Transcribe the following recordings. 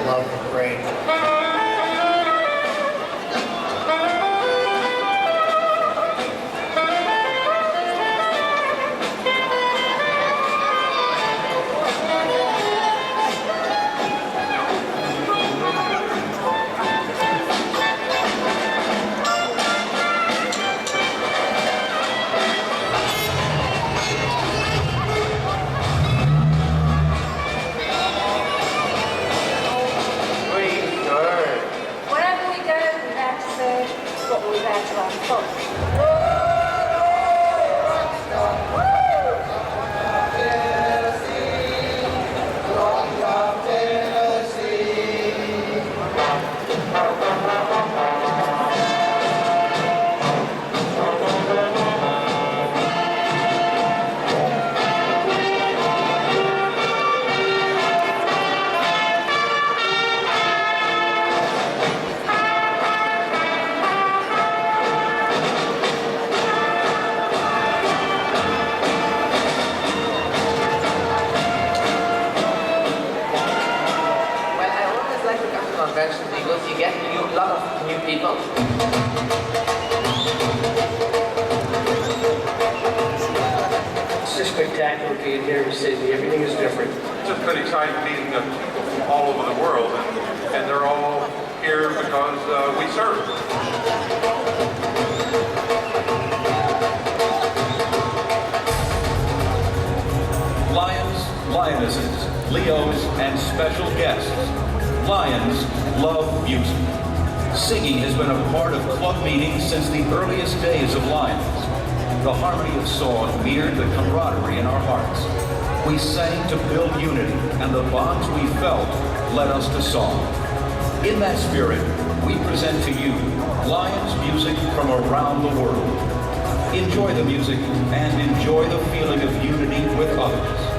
love bring. Because you get a lot of new people. It's just spectacular being here in Sydney. Everything is different. It's just been exciting meeting people from all over the world, and they're all here because we serve. Lions, lionesses, Leos, and special guests. Lions love music. Singing has been a part of club meetings since the earliest days of Lions. The harmony of song mirrored the camaraderie in our hearts. We sang to build unity, and the bonds we felt led us to song. In that spirit, we present to you Lions music from around the world. Enjoy the music and enjoy the feeling of unity with others.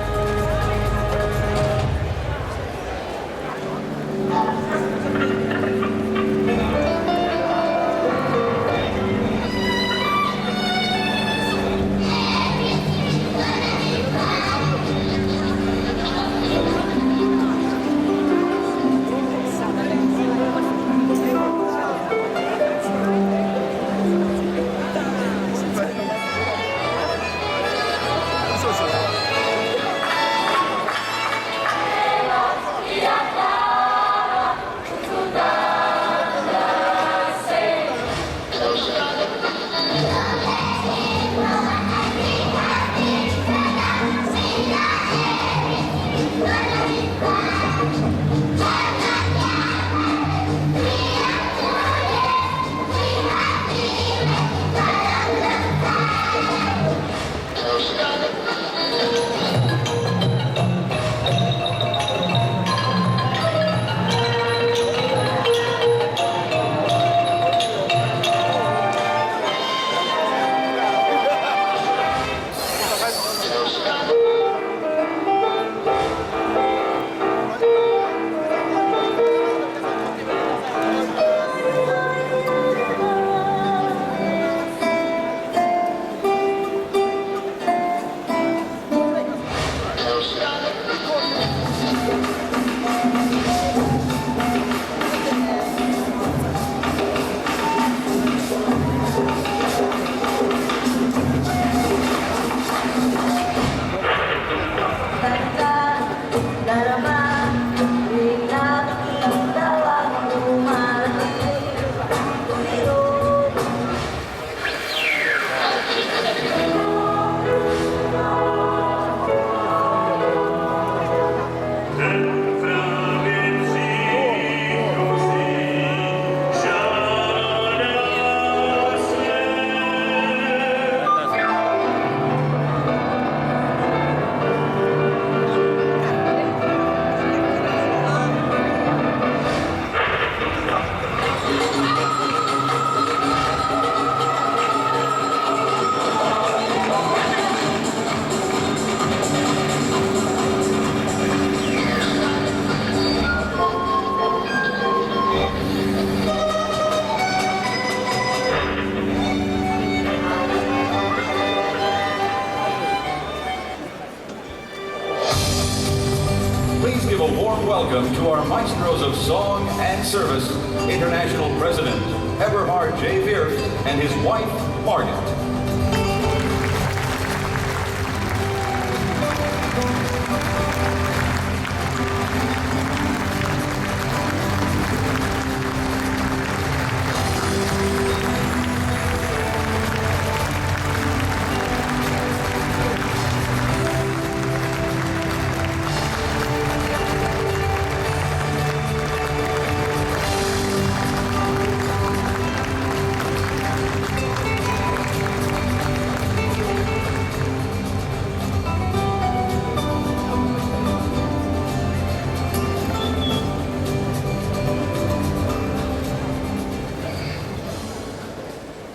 our maestros of song and service, International President Eberhard J. Wirth and his wife, Margaret.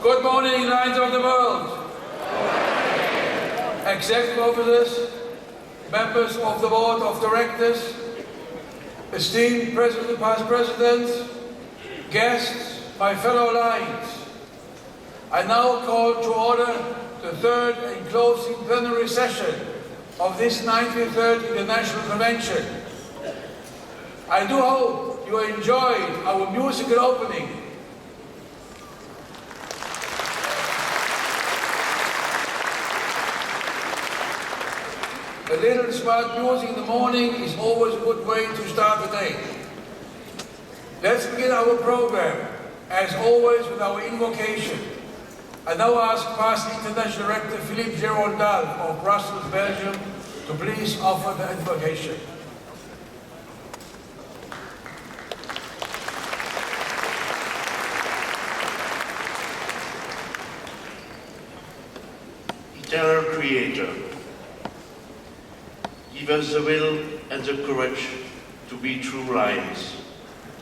Good morning, Lions of the World. Executive officers, members of the Board of Directors, esteemed President, past Presidents, guests, my fellow Lions. I now call to order the third and closing plenary session of this 93rd International Convention. I do hope you enjoyed our musical opening. A little smart music in the morning is always a good way to start the day. Let's begin our program, as always, with our invocation. I now ask past International Director Philippe Girondal of Brussels, Belgium, to please offer the invocation. Eternal Creator, give us the will and the courage to be true lions,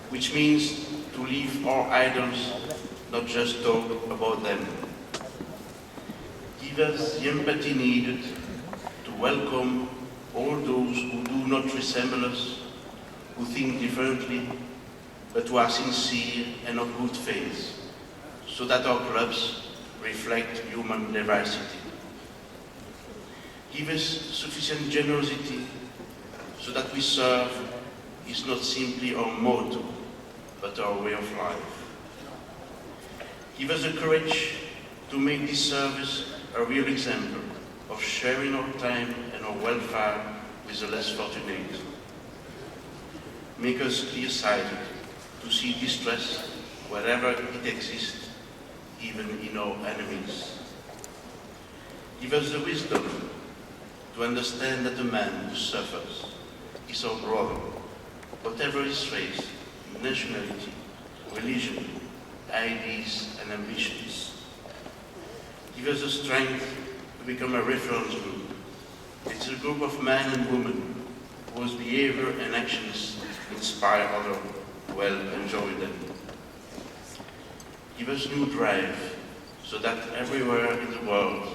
which means to leave our idols, not just talk about them. Give us the empathy needed to welcome all those who do not resemble us, who think differently, but who are sincere and of good faith, so that our clubs reflect human diversity. Give us sufficient generosity so that we serve is not simply our motto, but our way of life. Give us the courage to make this service a real example of sharing our time and our welfare with the less fortunate. Make us clear-sighted to see distress wherever it exists, even in our enemies. Give us the wisdom to understand that the man who suffers is our brother, whatever his race, nationality, religion, ideas and ambitions. Give us the strength to become a reference group. It's a group of men and women whose behavior and actions inspire others to well enjoy them. Give us new drive so that everywhere in the world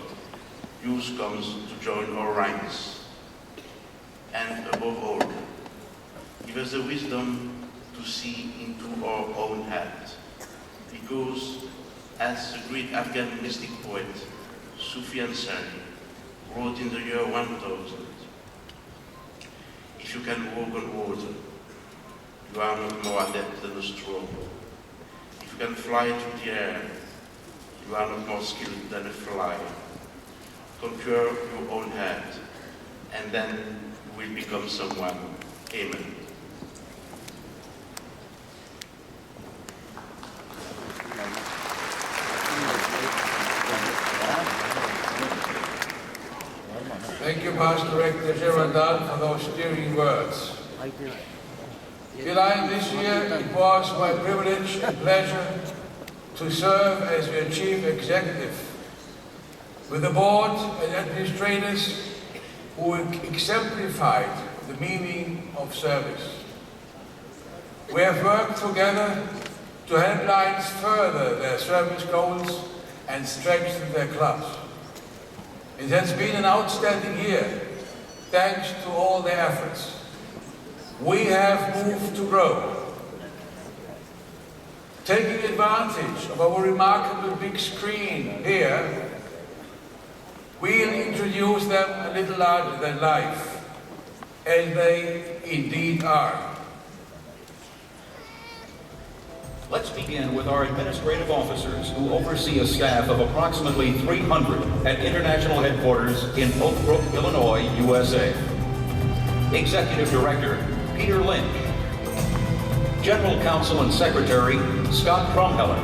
youth comes to join our ranks. And above all, give us the wisdom to see into our own heart. Because, as the great Afghan mystic poet Sufi Ansari wrote in the year 1000, if you can walk on water, you are not more adept than a straw. If you can fly through the air, you are not more skilled than a fly. Conquer your own heart, and then you will become someone. Amen. Thank you, Past Director Girondal, for those stirring words. July this year, it was my privilege and pleasure to serve as your Chief Executive with the board and administrators who exemplified the meaning of service. We have worked together to help Lions further their service goals and strengthen their clubs. It has been an outstanding year, thanks to all their efforts. We have moved to grow. Taking advantage of our remarkable big screen here, we'll introduce them a little larger than life, as they indeed are. Let's begin with our administrative officers who oversee a staff of approximately 300 at International Headquarters in Oak Brook, Illinois, USA. Executive Director, Peter Lynch. General Counsel and Secretary, Scott Cromheller.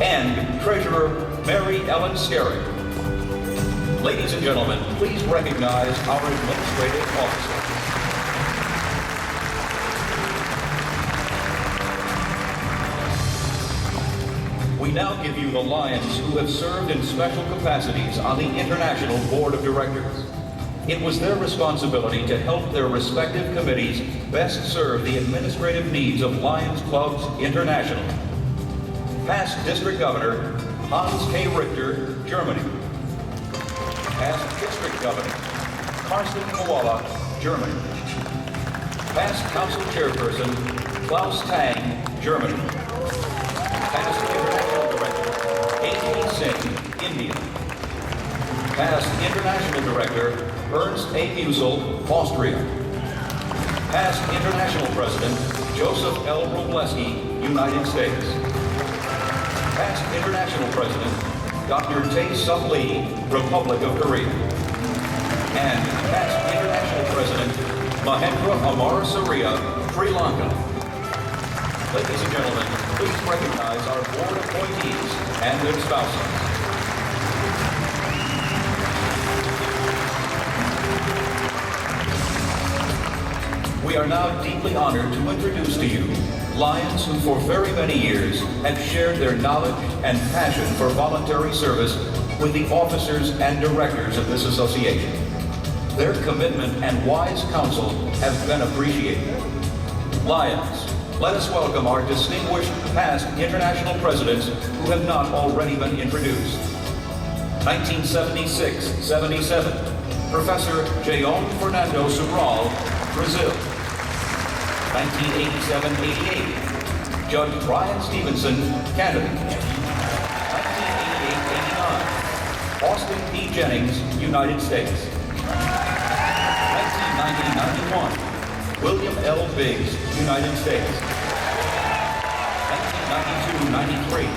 And Treasurer, Mary Ellen Skerritt. Ladies and gentlemen, please recognize our administrative officers. We now give you the Lions who have served in special capacities on the International Board of Directors. It was their responsibility to help their respective committees best serve the administrative needs of Lions Clubs International. Past District Governor, Hans K. Richter, Germany. Past District Governor, Karsten Koala, Germany. Past Council Chairperson, Klaus Tang, Germany. Past International Director, A.T. Singh, India. Past International Director, Ernst A. Musel, Austria. Past International President, Joseph L. Robleski, United States. Past International President, Dr. Tae-Suk Lee, Republic of Korea. And past International President, Mahendra Amarasuriya, Sri Lanka. Ladies and gentlemen, please recognize our board appointees and their spouses. We are now deeply honored to introduce to you Lions who for very many years have shared their knowledge and passion for voluntary service with the officers and directors of this association. Their commitment and wise counsel have been appreciated. Lions, let us welcome our distinguished past international presidents who have not already been introduced. 1976-77, Professor Jeon Fernando Sobral, Brazil. 1987-88, Judge Brian Stevenson, Canada. 1988-89, Austin P. Jennings, United States. 1990-91, William L. Biggs, United States. 1992-93,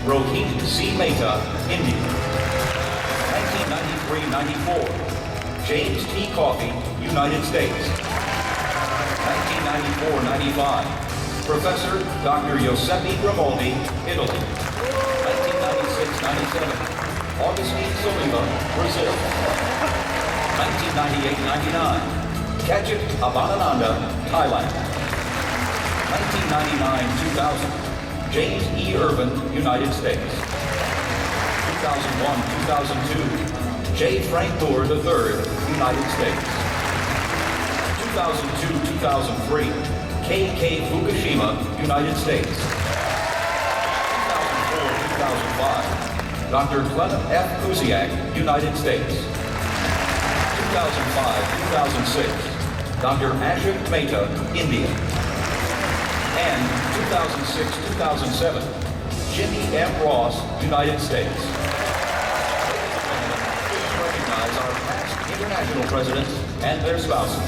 Rohit C. Mehta, India. 1993-94, James T. Coffey, United States. 1994-95, Professor Dr. Giuseppe Grimaldi, Italy. 1996-97, Augustine Soliva, Brazil. 1998-99, Kachit Abanananda, Thailand. 1999-2000, James E. Irvin, United States. 2001-2002, J. Frank Doerr III, United States. 2002-2003, K.K. Fukushima, United States. 2004-2005, Dr. Clement F. Kuziak, United States. 2005-2006, Dr. Ashok Mehta, India. And 2006-2007, Jimmy M. Ross, United States. Please recognize our past international presidents and their spouses.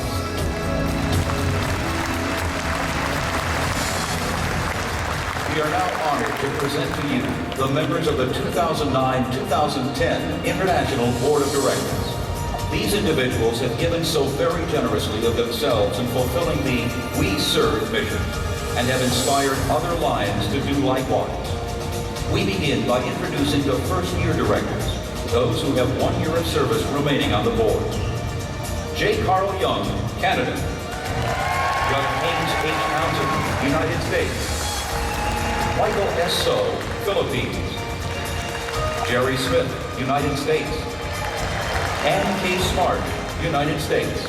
We are now honored to present to you the members of the 2009-2010 International Board of Directors. These individuals have given so very generously of themselves in fulfilling the We Serve mission and have inspired other Lions to do likewise. We begin by introducing the first-year directors, those who have 1 year of service remaining on the board. J. Carl Young, Canada. Judge Haynes H. Townsend, United States. Michael S. So, Philippines. Jerry Smith, United States. Ann K. Smart, United States.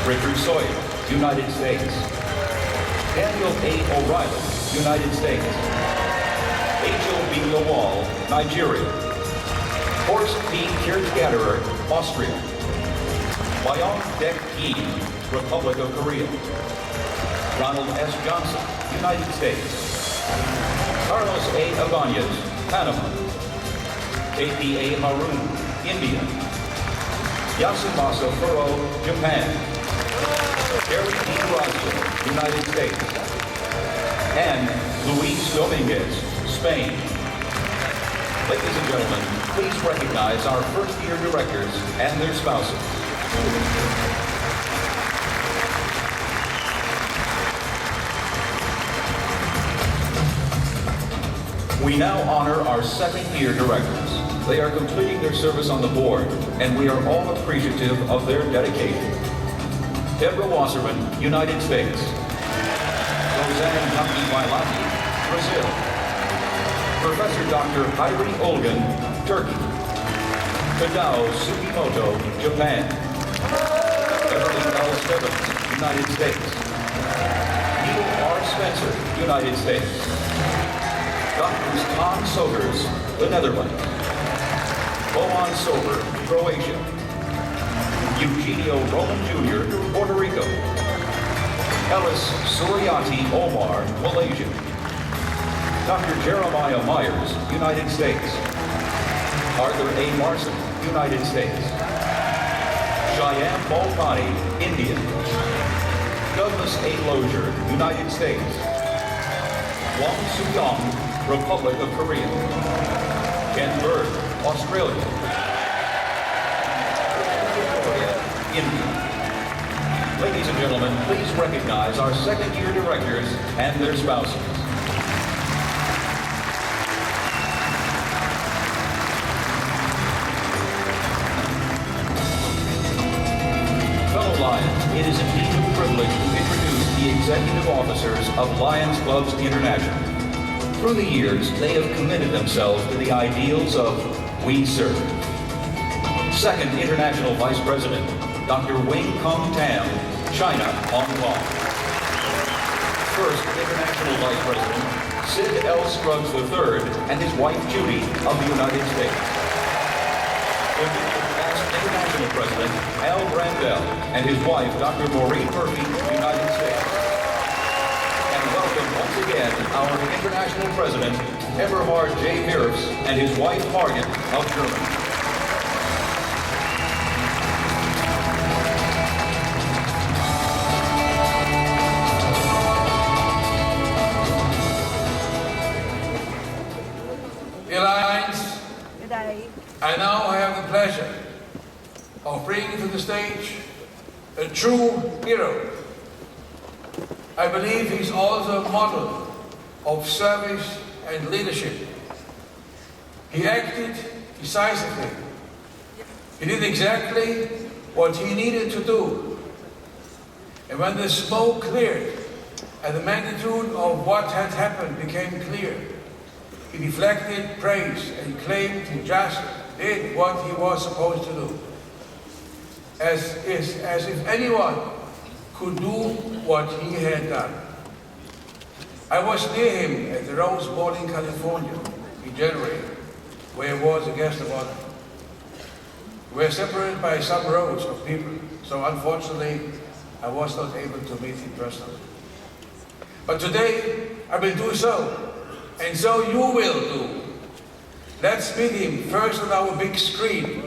Richard Sawyer, United States. Daniel A. O'Reilly, United States. H.O.B. Lawal, Nigeria. Horst P. Kirchgatterer, Austria. Wyong Dek Kim, Republic of Korea. Ronald S. Johnson, United States. Carlos A. Abanez, Panama. K.P.A. Harun, India. Yasumasa Furo, Japan. Gary D. Roscoe, United States. and Luis Dominguez, Spain. Ladies and gentlemen, please recognize our first-year directors and their spouses. We now honor our second-year directors. They are completing their service on the board, and we are all appreciative of their dedication. Deborah Wasserman, United States. Roseanne Bailati, Brazil. Professor Dr. Heidi Olgan, Turkey. Tadao Sugimoto, Japan. Beverly L. Stebbins, United States. Neil R. Spencer, United States. Drs. Tom Soters, the Netherlands. Bojan Sober, Croatia. Eugenio Roman Jr., Puerto Rico. Ellis Suryati Omar, Malaysia. Dr. Jeremiah Myers, United States. Arthur A. Marson, United States. Cheyenne Mulpani, India. Douglas A. Lozier, United States. Wang Suyong, Republic of Korea. Ken Bird, Australia. Victoria, India. Ladies and gentlemen, please recognize our second-year directors and their spouses. Fellow Lions, it is indeed a privilege to introduce the executive officers of Lions Clubs International. Through the years, they have committed themselves to the ideals of We Serve. Second International Vice President, Dr. Wing Kung Tam, China, Hong Kong. First International Vice President, Sid L. Scruggs III and his wife Judy of the United States. Past International President, Al Brandel and his wife, Dr. Maureen Murphy, United States. And welcome once again our International President, Eberhard J. Mirfs and his wife, Margit, of Germany. I now have the pleasure of bringing to the stage a true hero. I believe he's also a model of service and leadership. He acted decisively. He did exactly what he needed to do. And when the smoke cleared and the magnitude of what had happened became clear, he deflected praise and claimed he just did what he was supposed to do. As if anyone could do what he had done. I was near him at the Rose Bowl in California in January, where he was a guest of honor. We were separated by some rows of people, so unfortunately I was not able to meet him personally. But today I will do so, and so you will do. Let's meet him first on our big screen.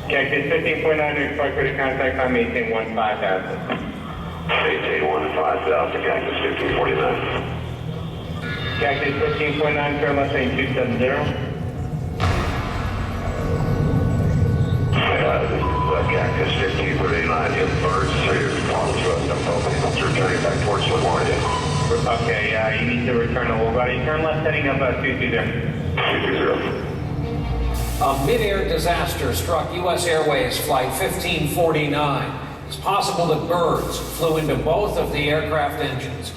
Cactus 15.9, expect to contact on maintain 15,000. Maintain 15,000, Cactus 1549. Cactus 15.9, turn left lane 270. This is Cactus 1549, you have birds, Palms West, I'm focused, returning back towards LaGuardia. Okay, you need to return to Lagardie. Turn left heading up 220. 220. A mid-air disaster struck U.S. Airways Flight 1549. It's possible that birds flew into both of the aircraft engines.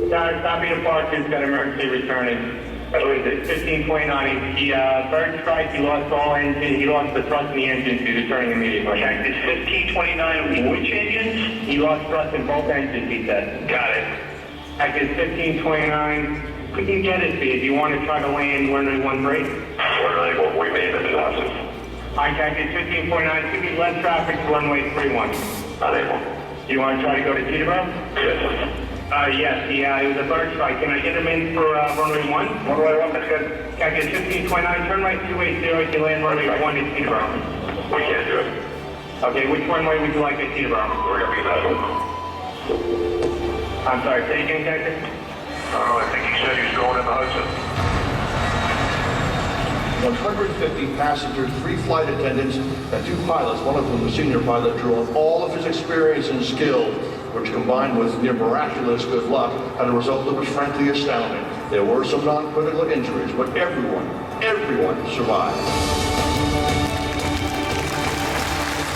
Copy departure, got emergency returning. That was it, 1529. He bird strike, he lost all engine, he lost the thrust in the engine, he's returning immediately. Cactus 1529, which engines? He lost thrust in both engines, he said. Got it. Cactus 1529, couldn't get it, do you want to try to land runway 1 break? Runway Unable. We made the disaster. I calculate 15.9, should be less traffic to runway 31. Unable. You want to try to go to Teterboro? Yes. Yes, it was a bird strike. Can I get him in for runway 1? Runway 1, that's good. Calculate 15.9, turn right 280 to land runway 1 in Teterboro. We can't do it. Okay, which runway would you like at Teterboro? We're going to be that one. I'm sorry, say again, Captain? I think he said he's going in the Hudson. 150 passengers, 3 flight attendants, and 2 pilots, one of whom the senior pilot, drew on all of his experience and skill, which combined with near miraculous good luck, had a result that was frankly astounding. There were some non-critical injuries, but everyone survived.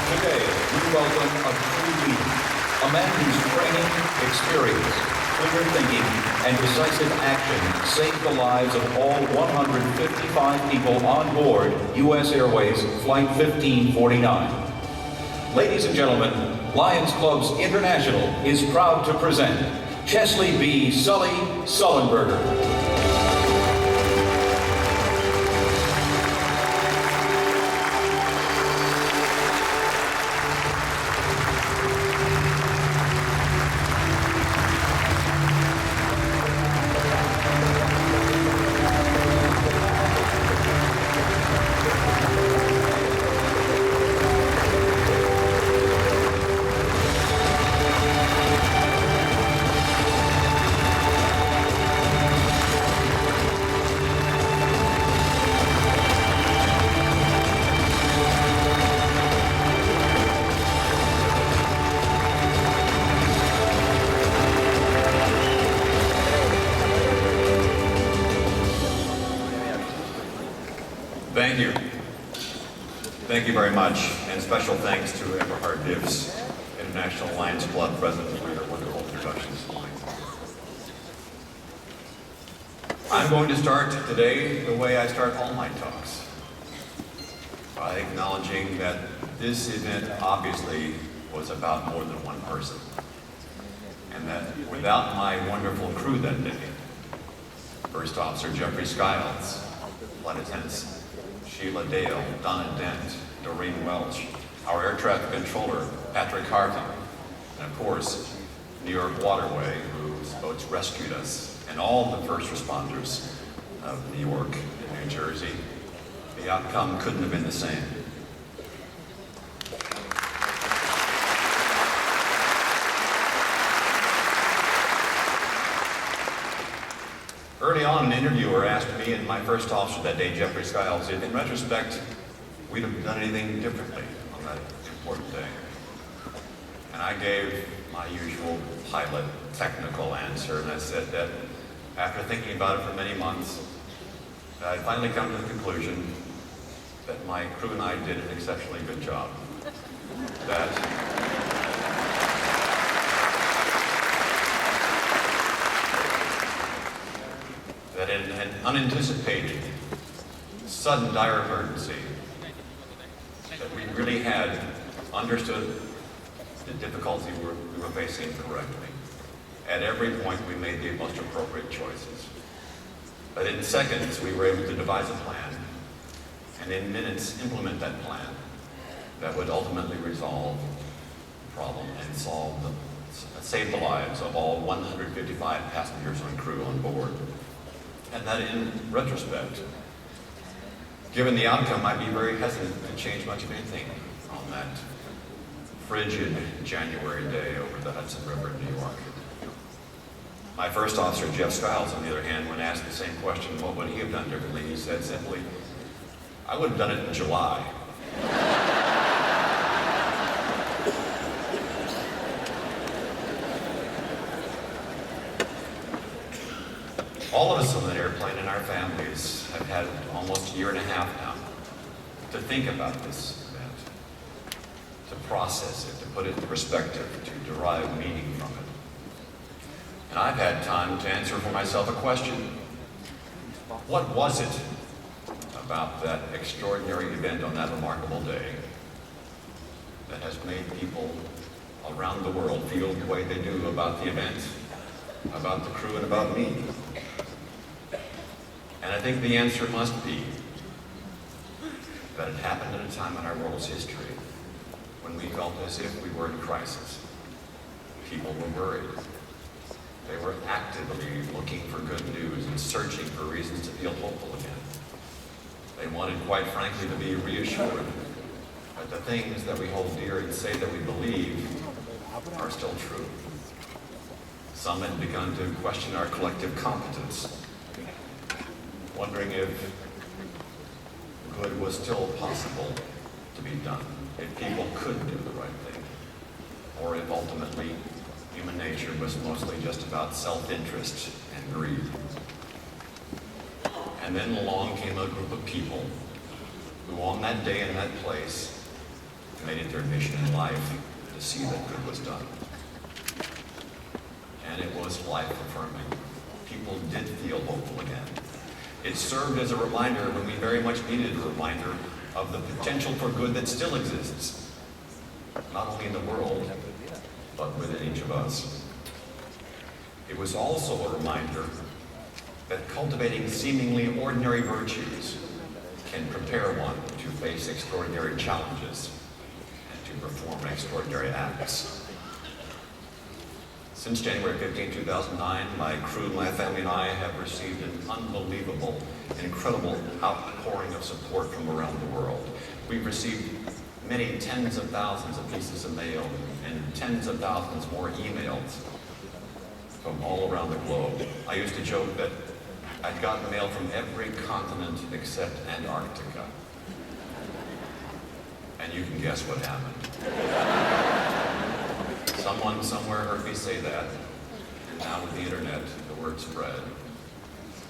Today, we welcome a true leader, a man whose training, experience, clear thinking, and decisive action saved the lives of all 155 people on board U.S. Airways Flight 1549. Ladies and gentlemen, Lions Clubs International is proud to present Chesley B. Sully Sullenberger. Thank you. Thank you very much, and special thanks to Eberhard Divs, International Lions Club President, for your wonderful introductions. I'm going to start today the way I start all my talks, by acknowledging that this event obviously was about more than one person, and that without my wonderful crew that day, First Officer Jeffrey Skiles, Flight Attendants Sheila Dale, Donna Dent, Doreen Welch, our air traffic controller, Patrick Harton, and of course, New York Waterway, whose boats rescued us, and all the first responders of New York and New Jersey, the outcome couldn't have been the same. Early on, an interviewer asked me and my first officer that day, Jeffrey Skiles, if in retrospect, we'd have done anything differently on that important day. And I gave my usual pilot technical answer, and I said that after thinking about it for many months, I'd finally come to the conclusion that my crew and I did an exceptionally good job. That in an unanticipated, sudden dire emergency, that we really had understood the difficulty we were facing correctly. At every point, we made the most appropriate choices. But in seconds, we were able to devise a plan, and in minutes, implement that plan that would ultimately resolve the problem and save the lives of all 155 passengers and crew on board. And that in retrospect, given the outcome, I'd be very hesitant to change much of anything on that frigid January day over the Hudson River in New York. My first officer, Jeff Skiles, on the other hand, when asked the same question, what would he have done differently, he said simply, I would have done it in July. All of us on that airplane and our families have had almost a year and a half now to think about this event, to process it, to put it into perspective, to derive meaning from it. And I've had time to answer for myself a question. What was it about that extraordinary event on that remarkable day that has made people around the world feel the way they do about the event, about the crew, and about me? And I think the answer must be that had happened at a time in our world's history when we felt as if we were in crisis. People were worried. They were actively looking for good news and searching for reasons to feel hopeful again. They wanted, quite frankly, to be reassured that the things that we hold dear and say that we believe are still true. Some had begun to question our collective competence, wondering if good was still possible to be done, if people could do the right thing, or if ultimately human nature was mostly just about self-interest and greed. And then along came a group of people who on that day and that place made it their mission in life to see that good was done. And it was life-affirming. People did feel hopeful again. It served as a reminder when we very much needed a reminder of the potential for good that still exists, not only in the world, but within each of us. It was also a reminder that cultivating seemingly ordinary virtues can prepare one to face extraordinary challenges and to perform extraordinary acts. Since January 15, 2009, my crew, my family, and I have received an unbelievable, incredible outpouring of support from around the world. We've received many tens of thousands of pieces of mail and tens of thousands more emails from all around the globe. I used to joke that I'd gotten mail from every continent except Antarctica. And you can guess what happened. Someone somewhere heard me say that, and now with the internet, the word spread.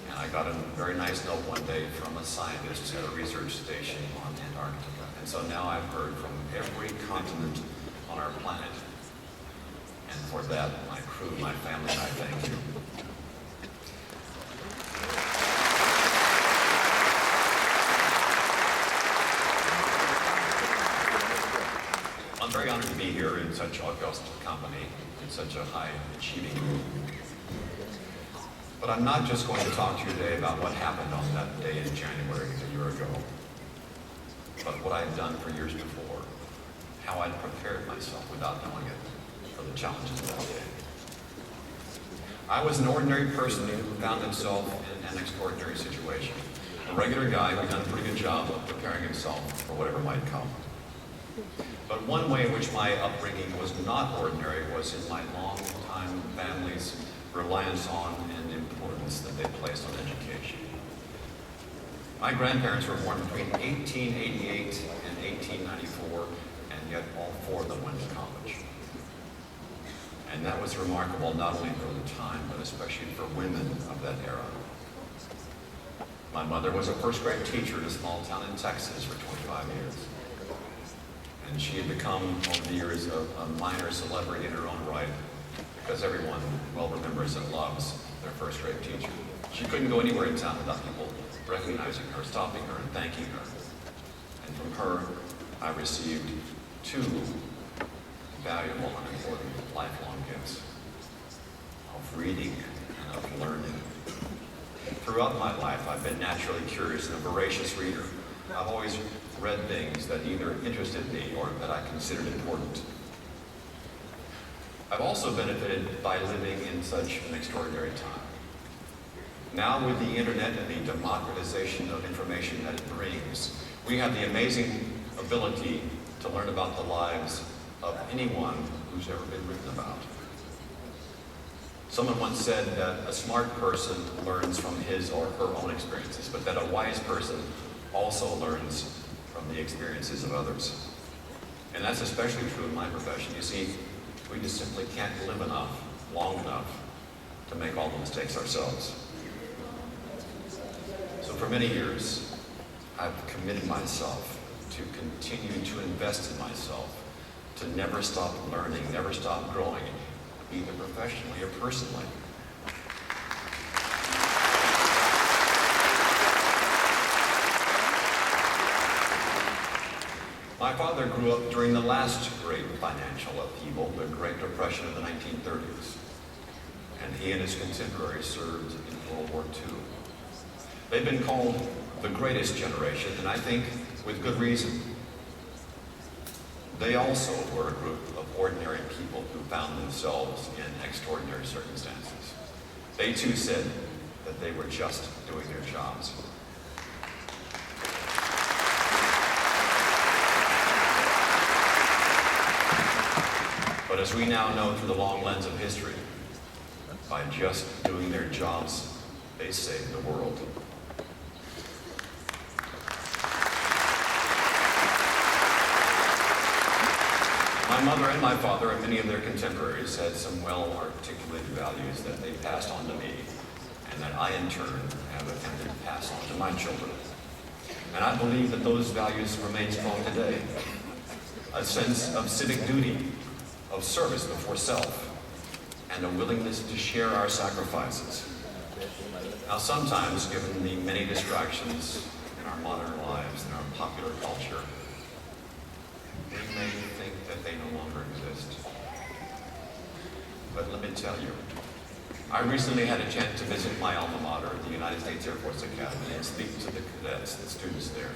And I got a very nice note one day from a scientist at a research station on Antarctica. And so now I've heard from every continent on our planet. And for that, my crew, my family, and I thank you. I'm very honored to be here in such august company, in such a high-achieving group. But I'm not just going to talk to you today about what happened on that day in January a year ago, but what I'd done for years before, how I'd prepared myself without knowing it for the challenges of that day. I was an ordinary person who found himself in an extraordinary situation. A regular guy who'd done a pretty good job of preparing himself for whatever might come. But one way in which my upbringing was not ordinary was in my long-time family's reliance on and importance that they placed on education. My grandparents were born between 1888 and 1894, and yet all four of them went to college. And that was remarkable not only for the time, but especially for women of that era. My mother was a first-grade teacher in a small town in Texas for 25 years. And she had become, over the years, a minor celebrity in her own right, because everyone well remembers and loves their first-grade teacher. She couldn't go anywhere in town without people recognizing her, stopping her, and thanking her. And from her, I received two valuable and important lifelong gifts of reading and of learning. Throughout my life, I've been naturally curious and a voracious reader. I've always read things that either interested me or that I considered important. I've also benefited by living in such an extraordinary time. Now with the internet and the democratization of information that it brings, we have the amazing ability to learn about the lives of anyone who's ever been written about. Someone once said that a smart person learns from his or her own experiences, but that a wise person also learns from the experiences of others. And that's especially true in my profession. You see, we just simply can't live enough, long enough, to make all the mistakes ourselves. So for many years, I've committed myself to continue to invest in myself, to never stop learning, never stop growing, either professionally or personally. My father grew up during the last great financial upheaval, the Great Depression of the 1930s, and he and his contemporaries served in World War II. They've been called the greatest generation, and I think with good reason. They also were a group of ordinary people who found themselves in extraordinary circumstances. They too said that they were just doing their jobs. But as we now know through the long lens of history, by just doing their jobs, they saved the world. My mother and my father and many of their contemporaries had some well-articulated values that they passed on to me, and that I in turn have attempted to pass on to my children. And I believe that those values remain strong today. A sense of civic duty, of service before self, and a willingness to share our sacrifices. Now sometimes, given the many distractions in our modern lives and our popular culture, we may think that they no longer exist. But let me tell you, I recently had a chance to visit my alma mater, the United States Air Force Academy, and speak to the cadets, the students there,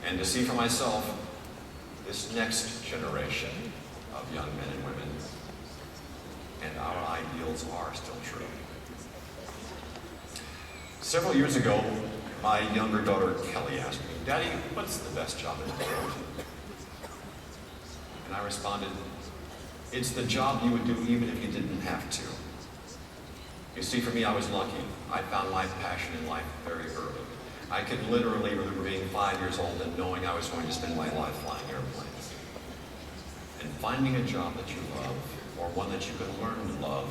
and to see for myself this next generation of young men and women, and our ideals are still true. Several years ago, my younger daughter Kelly asked me, "Daddy, what's the best job in the world?" And I responded, "It's the job you would do even if you didn't have to." You see, for me, I was lucky. I found my passion in life very early. I could literally remember being 5 years old and knowing I was going to spend my life flying airplanes. And finding a job that you love, or one that you can learn to love,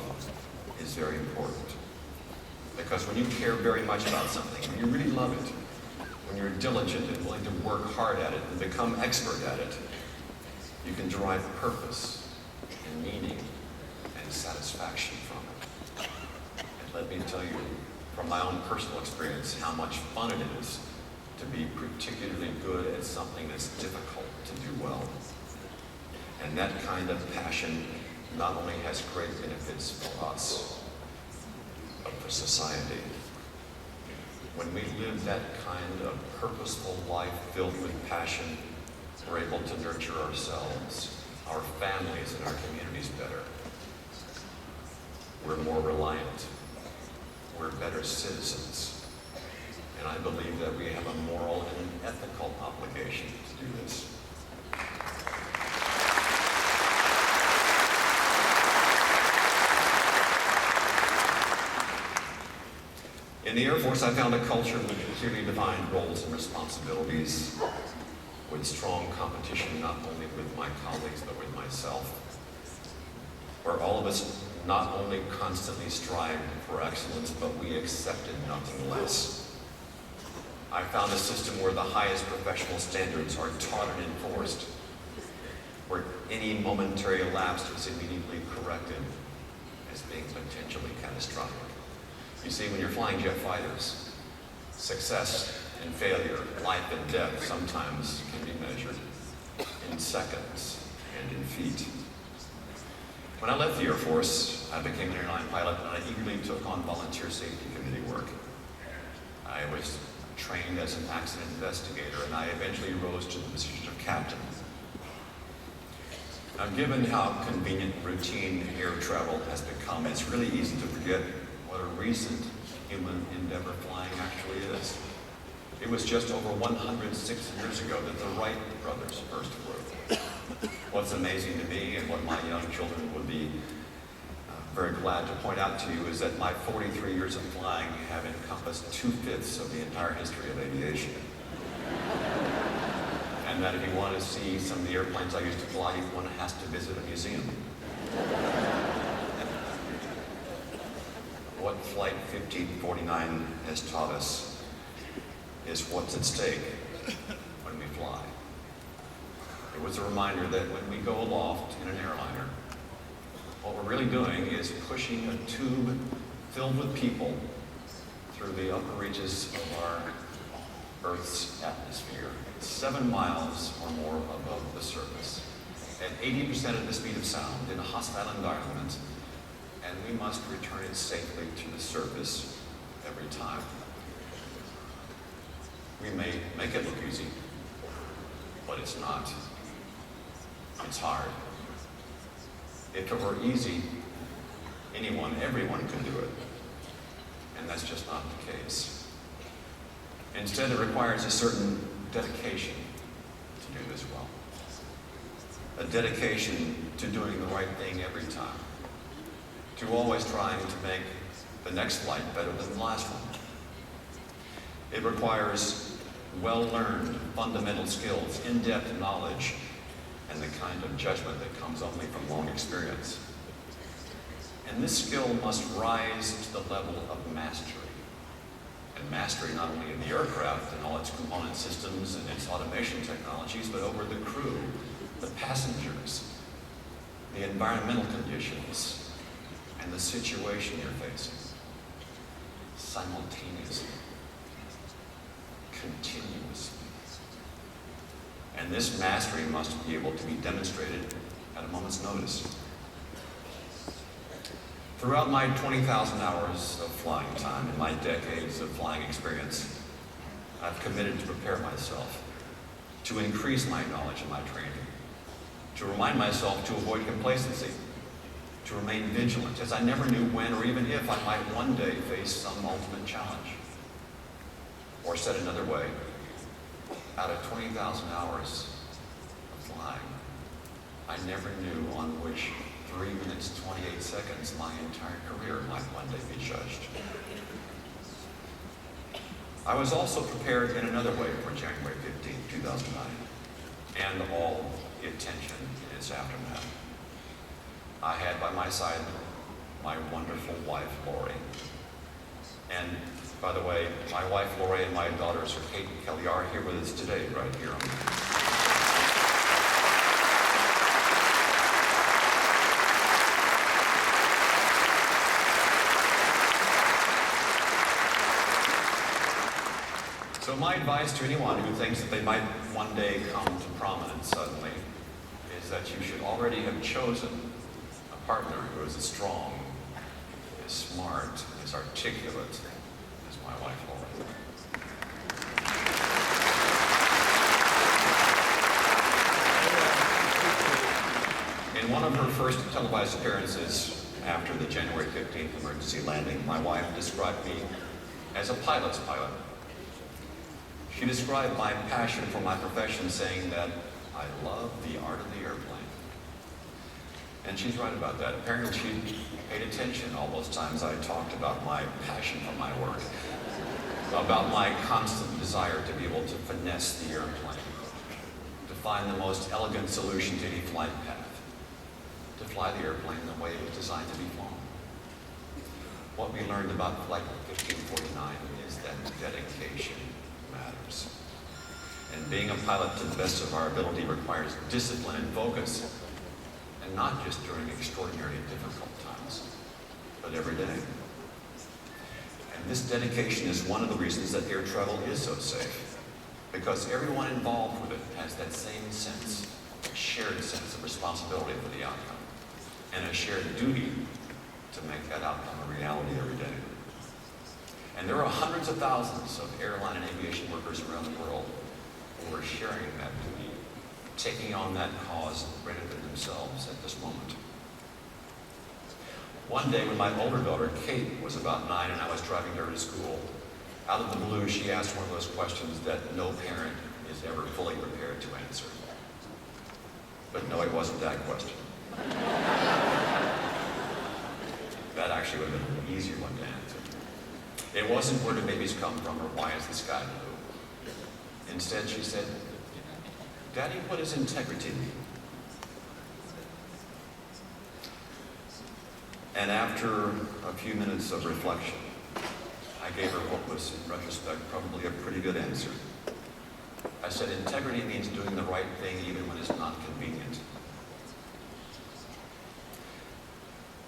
is very important. Because when you care very much about something, when you really love it, when you're diligent and willing to work hard at it and become expert at it, you can derive purpose and meaning and satisfaction from it. And let me tell you, from my own personal experience, how much fun it is to be particularly good at something that's difficult to do well. And that kind of passion not only has great benefits for us, but for society. When we live that kind of purposeful life filled with passion, we're able to nurture ourselves, our families, and our communities better. We're more reliant. We're better citizens. And I believe that we have a moral and ethical obligation to do this. In the Air Force, I found a culture with clearly defined roles and responsibilities, with strong competition not only with my colleagues but with myself, where all of us not only constantly strived for excellence, but we accepted nothing less. I found a system where the highest professional standards are taught and enforced, where any momentary lapse is immediately corrected as being potentially catastrophic. You see, when you're flying jet fighters, success and failure, life and death sometimes can be measured in seconds and in feet. When I left the Air Force, I became an airline pilot and I eagerly took on volunteer safety committee work. I was trained as an accident investigator and I eventually rose to the position of captain. Now, given how convenient routine air travel has become, it's really easy to forget what a recent human endeavor flying actually is. It was just over 106 years ago that the Wright brothers first flew. What's amazing to me, and what my young children would be very glad to point out to you, is that my 43 years of flying have encompassed 2/5 of the entire history of aviation. And that if you want to see some of the airplanes I used to fly, one has to visit a museum. What Flight 1549 has taught us is what's at stake when we fly. It was a reminder that when we go aloft in an airliner, what we're really doing is pushing a tube filled with people through the upper reaches of our Earth's atmosphere, 7 miles or more above the surface, at 80% of the speed of sound in a hostile environment, and we must return it safely to the surface every time. We may make it look easy, but it's not. It's hard. If it were easy, everyone could do it. And that's just not the case. Instead, it requires a certain dedication to do this well. A dedication to doing the right thing every time. To always trying to make the next flight better than the last one. It requires well-learned fundamental skills, in-depth knowledge, and the kind of judgment that comes only from long experience. And this skill must rise to the level of mastery. And mastery not only in the aircraft and all its component systems and its automation technologies, but over the crew, the passengers, the environmental conditions, and the situation you're facing. Simultaneously. Continuously. And this mastery must be able to be demonstrated at a moment's notice. Throughout my 20,000 hours of flying time and my decades of flying experience, I've committed to prepare myself, to increase my knowledge and my training, to remind myself to avoid complacency, to remain vigilant, as I never knew when or even if I might one day face some ultimate challenge. Or said another way, out of 20,000 hours of flying, I never knew on which 3 minutes, 28 seconds my entire career might one day be judged. I was also prepared in another way for January 15, 2009, and all the attention in its aftermath. I had by my side my wonderful wife, Lori. And by the way, my wife, Lori, and my daughters, Kate and Kelly, are here with us today, right here. So my advice to anyone who thinks that they might one day come to prominence suddenly is that you should already have chosen a partner who is as strong, as smart, as articulate as my wife, Laura. In one of her first televised appearances after the January 15th emergency landing, my wife described me as a pilot's pilot. She described my passion for my profession, saying that I love the art of the airplane. And she's right about that. Apparently she paid attention all those times I talked about my passion for my work, about my constant desire to be able to finesse the airplane, to find the most elegant solution to any flight path, to fly the airplane the way it was designed to be flown. What we learned about Flight 1549 is that dedication matters. And being a pilot to the best of our ability requires discipline and focus, and not just during extraordinary and difficult times, but every day. And this dedication is one of the reasons that air travel is so safe, because everyone involved with it has that same sense, a shared sense of responsibility for the outcome, and a shared duty to make that outcome a reality every day. And there are hundreds of thousands of airline and aviation workers around the world who are sharing that duty, taking on that cause greater than themselves at this moment. One day when my older daughter, Kate, was about 9 and I was driving her to school, out of the blue she asked one of those questions that no parent is ever fully prepared to answer. But no, it wasn't that question. That actually would have been an easier one to answer. It wasn't where do babies come from or why is the sky blue. Instead, she said, Daddy, what does integrity mean? And after a few minutes of reflection, I gave her what was, in retrospect, probably a pretty good answer. I said, integrity means doing the right thing even when it's not convenient.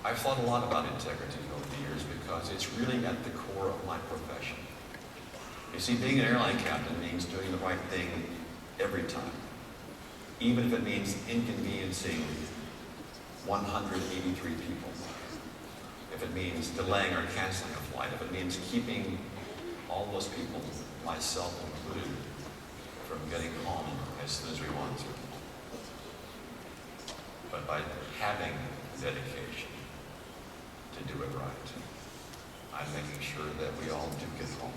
I've thought a lot about integrity over the years because it's really at the core of my profession. You see, being an airline captain means doing the right thing every time, even if it means inconveniencing 183 people, if it means delaying or canceling a flight, if it means keeping all those people myself included, from getting home as soon as we want to. But by having dedication to do it right, I'm making sure that we all do get home.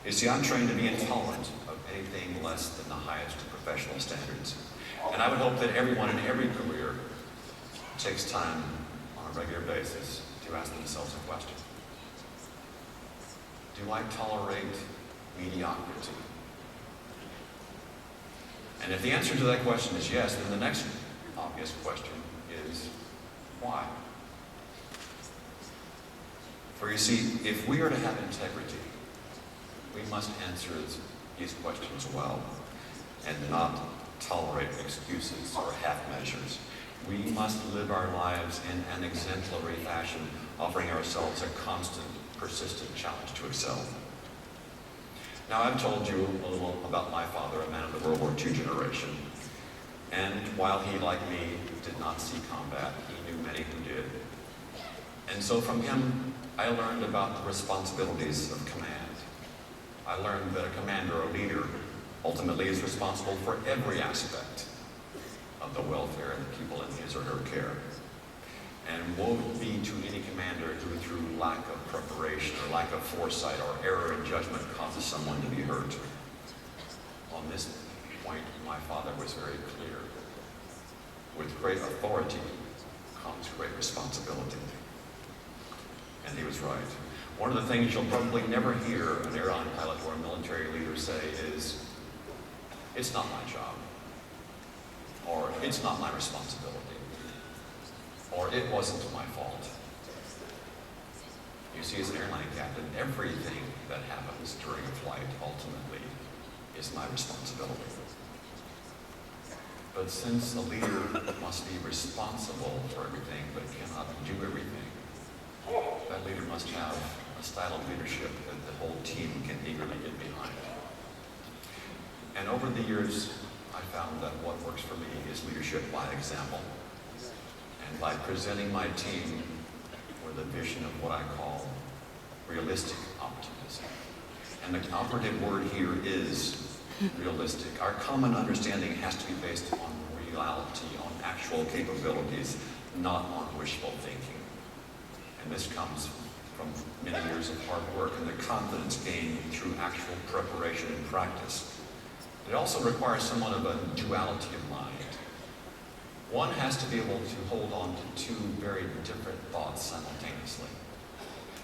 You see, I'm trained to be intolerant of anything less than the highest professional standards. And I would hope that everyone in every career takes time on a regular basis to ask themselves a question. Do I tolerate mediocrity? And if the answer to that question is yes, then the next obvious question is why? For you see, if we are to have integrity, we must answer these questions well and not tolerate excuses or half measures. We must live our lives in an exemplary fashion, offering ourselves a constant, persistent challenge to excel. Now, I've told you a little about my father, a man of the World War II generation. And while he, like me, did not see combat, he knew many who did. And so from him, I learned about the responsibilities of command. I learned that a commander or leader ultimately is responsible for every aspect of the welfare of the people in his or her care. And woe be to any commander who, through lack of preparation or lack of foresight or error in judgment, causes someone to be hurt. On this point, my father was very clear. With great authority comes great responsibility. And he was right. One of the things you'll probably never hear an airline pilot or a military leader say is, "It's not my job," or "It's not my responsibility," or "It wasn't my fault." You see, as an airline captain, everything that happens during a flight ultimately is my responsibility. But since a leader must be responsible for everything but cannot do everything, that leader must have a style of leadership that the whole team can eagerly get behind. And over the years, I found that what works for me is leadership by example. And by presenting my team with a vision of what I call realistic optimism. And the operative word here is realistic. Our common understanding has to be based on reality, on actual capabilities, not on wishful thinking. And this comes from many years of hard work and the confidence gained through actual preparation and practice. It also requires somewhat of a duality of mind. One has to be able to hold on to two very different thoughts simultaneously.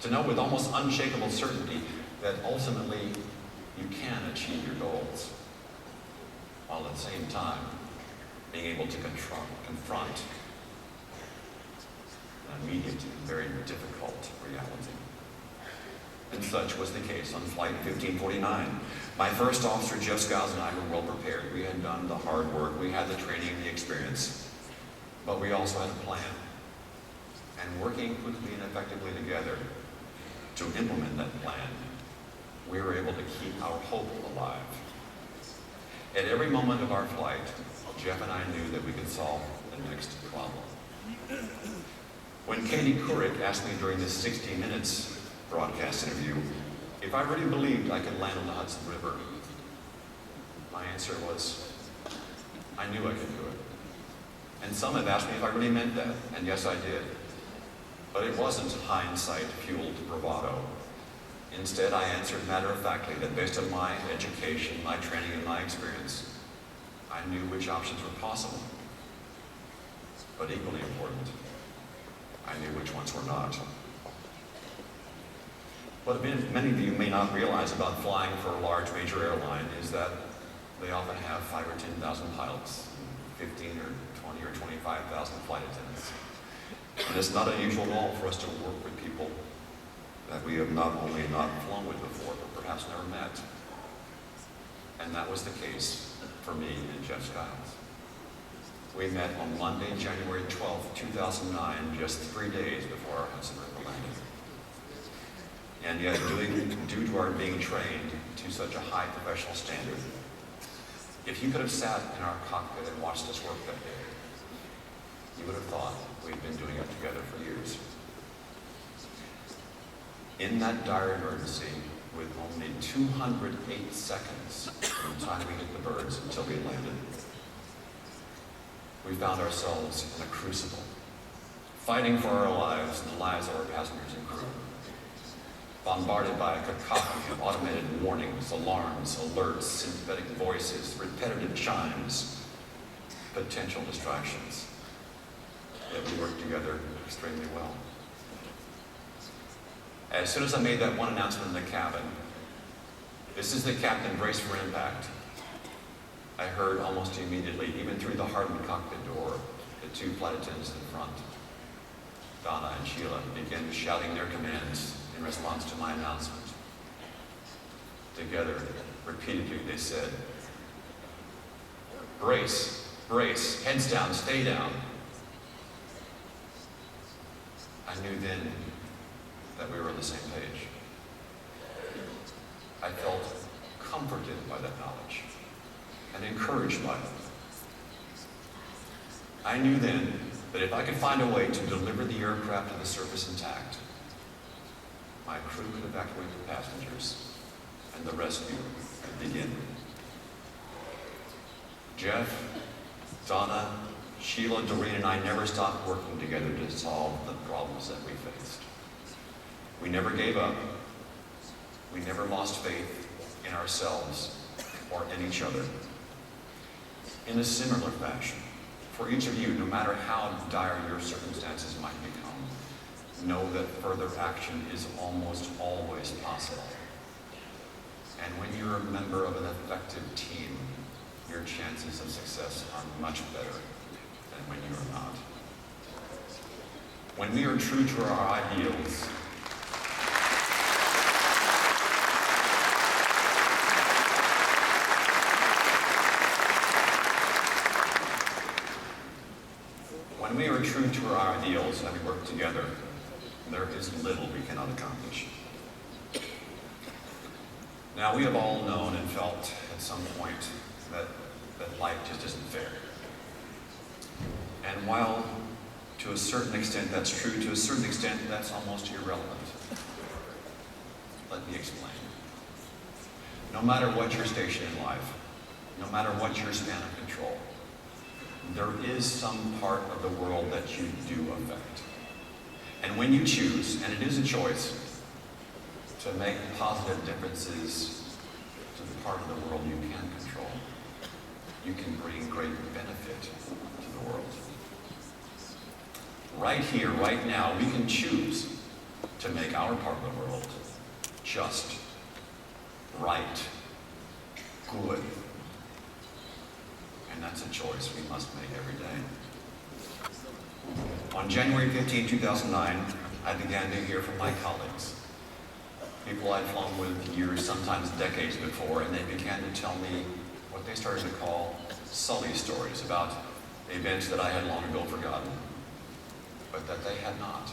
To know with almost unshakable certainty that ultimately you can achieve your goals, while at the same time being able to confront an immediate and very difficult reality. And such was the case on Flight 1549. My first officer, Jeff Skiles, and I were well prepared. We had done the hard work, we had the training and the experience, but we also had a plan. And working quickly and effectively together to implement that plan, we were able to keep our hope alive. At every moment of our flight, Jeff and I knew that we could solve the next problem. When Katie Couric asked me during this 60 Minutes broadcast interview if I really believed I could land on the Hudson River, my answer was, I knew I could do it. And some have asked me if I really meant that, and yes, I did. But it wasn't hindsight-fueled bravado. Instead, I answered matter-of-factly that based on my education, my training, and my experience, I knew which options were possible. But equally important, I knew which ones were not. What many of you may not realize about flying for a large major airline is that they often have 5,000 or 10,000 pilots, 15 or 20 or 25,000 flight attendants. And it's not unusual at all for us to work with people that we have not only not flown with before, but perhaps never met. And that was the case for me and Jeff Skiles. We met on Monday, January 12th, 2009, just 3 days before our Hudson River landing. And yet, due to our being trained to such a high professional standard, if you could have sat in our cockpit and watched us work that day, you would have thought we'd been doing it together for years. In that dire emergency, with only 208 seconds from the time we hit the birds until we landed. We found ourselves in a crucible, fighting for our lives and the lives of our passengers and crew, bombarded by a cacophony of automated warnings, alarms, alerts, synthetic voices, repetitive chimes, potential distractions. Yet we worked together extremely well. As soon as I made that one announcement in the cabin, "This is the captain, brace for impact," I heard almost immediately, even through the hardened cockpit door, the two flight attendants in front, Donna and Sheila, began shouting their commands in response to my announcement. Together, repeatedly, they said, "Brace, brace, heads down, stay down." I knew then that we were on the same page. I felt comforted by that knowledge and encouraged by it. I knew then that if I could find a way to deliver the aircraft to the surface intact, my crew could evacuate the passengers and the rescue could begin. Jeff, Donna, Sheila, Doreen, and I never stopped working together to solve the problems that we faced. We never gave up. We never lost faith in ourselves or in each other. In a similar fashion, for each of you, no matter how dire your circumstances might become, know that further action is almost always possible. And when you're a member of an effective team, your chances of success are much better than when you are not. When we are true to our ideals, when we are true to our ideals and we work together, there is little we cannot accomplish. Now, we have all known and felt at some point that life just isn't fair. And while to a certain extent that's true, to a certain extent that's almost irrelevant. Let me explain. No matter what your station in life, no matter what your span of control, there is some part of the world that you do affect. And when you choose, and it is a choice, to make positive differences to the part of the world you can control, you can bring great benefit to the world. Right here, right now, we can choose to make our part of the world just, right, good. And that's a choice we must make every day. On January 15, 2009, I began to hear from my colleagues, people I'd flown with years, sometimes decades before, and they began to tell me what they started to call Sully stories about events that I had long ago forgotten, but that they had not.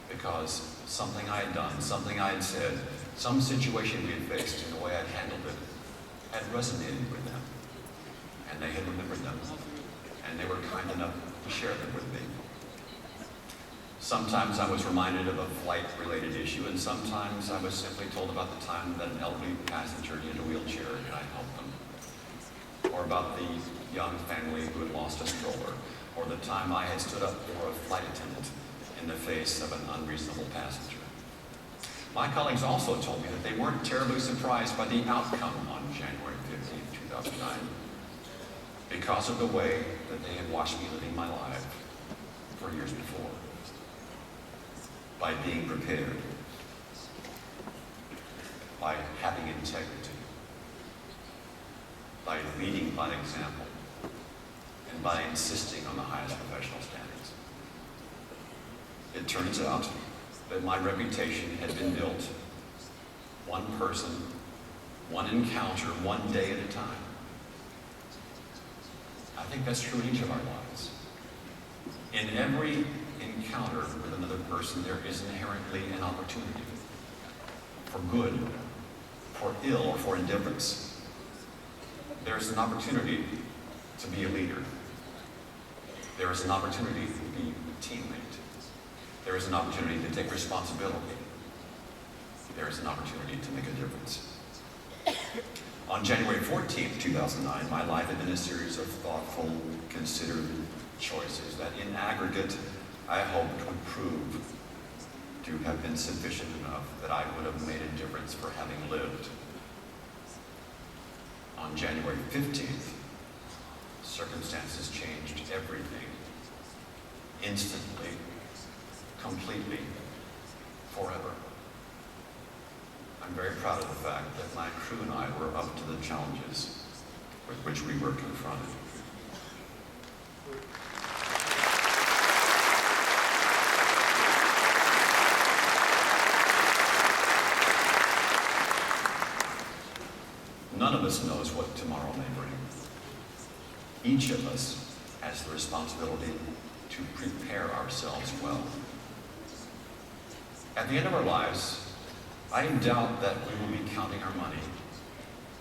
Because something I had done, something I had said, some situation we had faced and the way I'd handled it had resonated with them. And they had remembered them. And they were kind enough to share them with me. Sometimes I was reminded of a flight-related issue, and sometimes I was simply told about the time that an elderly passenger needed a wheelchair and I helped them. Or about the young family who had lost a stroller, or the time I had stood up for a flight attendant in the face of an unreasonable passenger. My colleagues also told me that they weren't terribly surprised by the outcome on January 15, 2009, because of the way that they had watched me living my life for years before. By being prepared, by having integrity, by leading by example, and by insisting on the highest professional standards. It turns out that my reputation had been built one person, one encounter, one day at a time. I think that's true in each of our lives. In every encounter with another person, there is inherently an opportunity for good, for ill, or for indifference. There's an opportunity to be a leader. There is an opportunity to be a teammate. There is an opportunity to take responsibility. there is an opportunity to make a difference. On January 14th, 2009, my life had been a series of thoughtful, considered choices that in aggregate I hoped would prove to have been sufficient enough that I would have made a difference for having lived. On January 15th, circumstances changed everything. Instantly, completely, forever. I'm very proud of the fact that my crew and I were up to the challenges with which we were confronted. None of us knows what tomorrow may bring. Each of us has the responsibility to prepare ourselves well. At the end of our lives, I doubt that we will be counting our money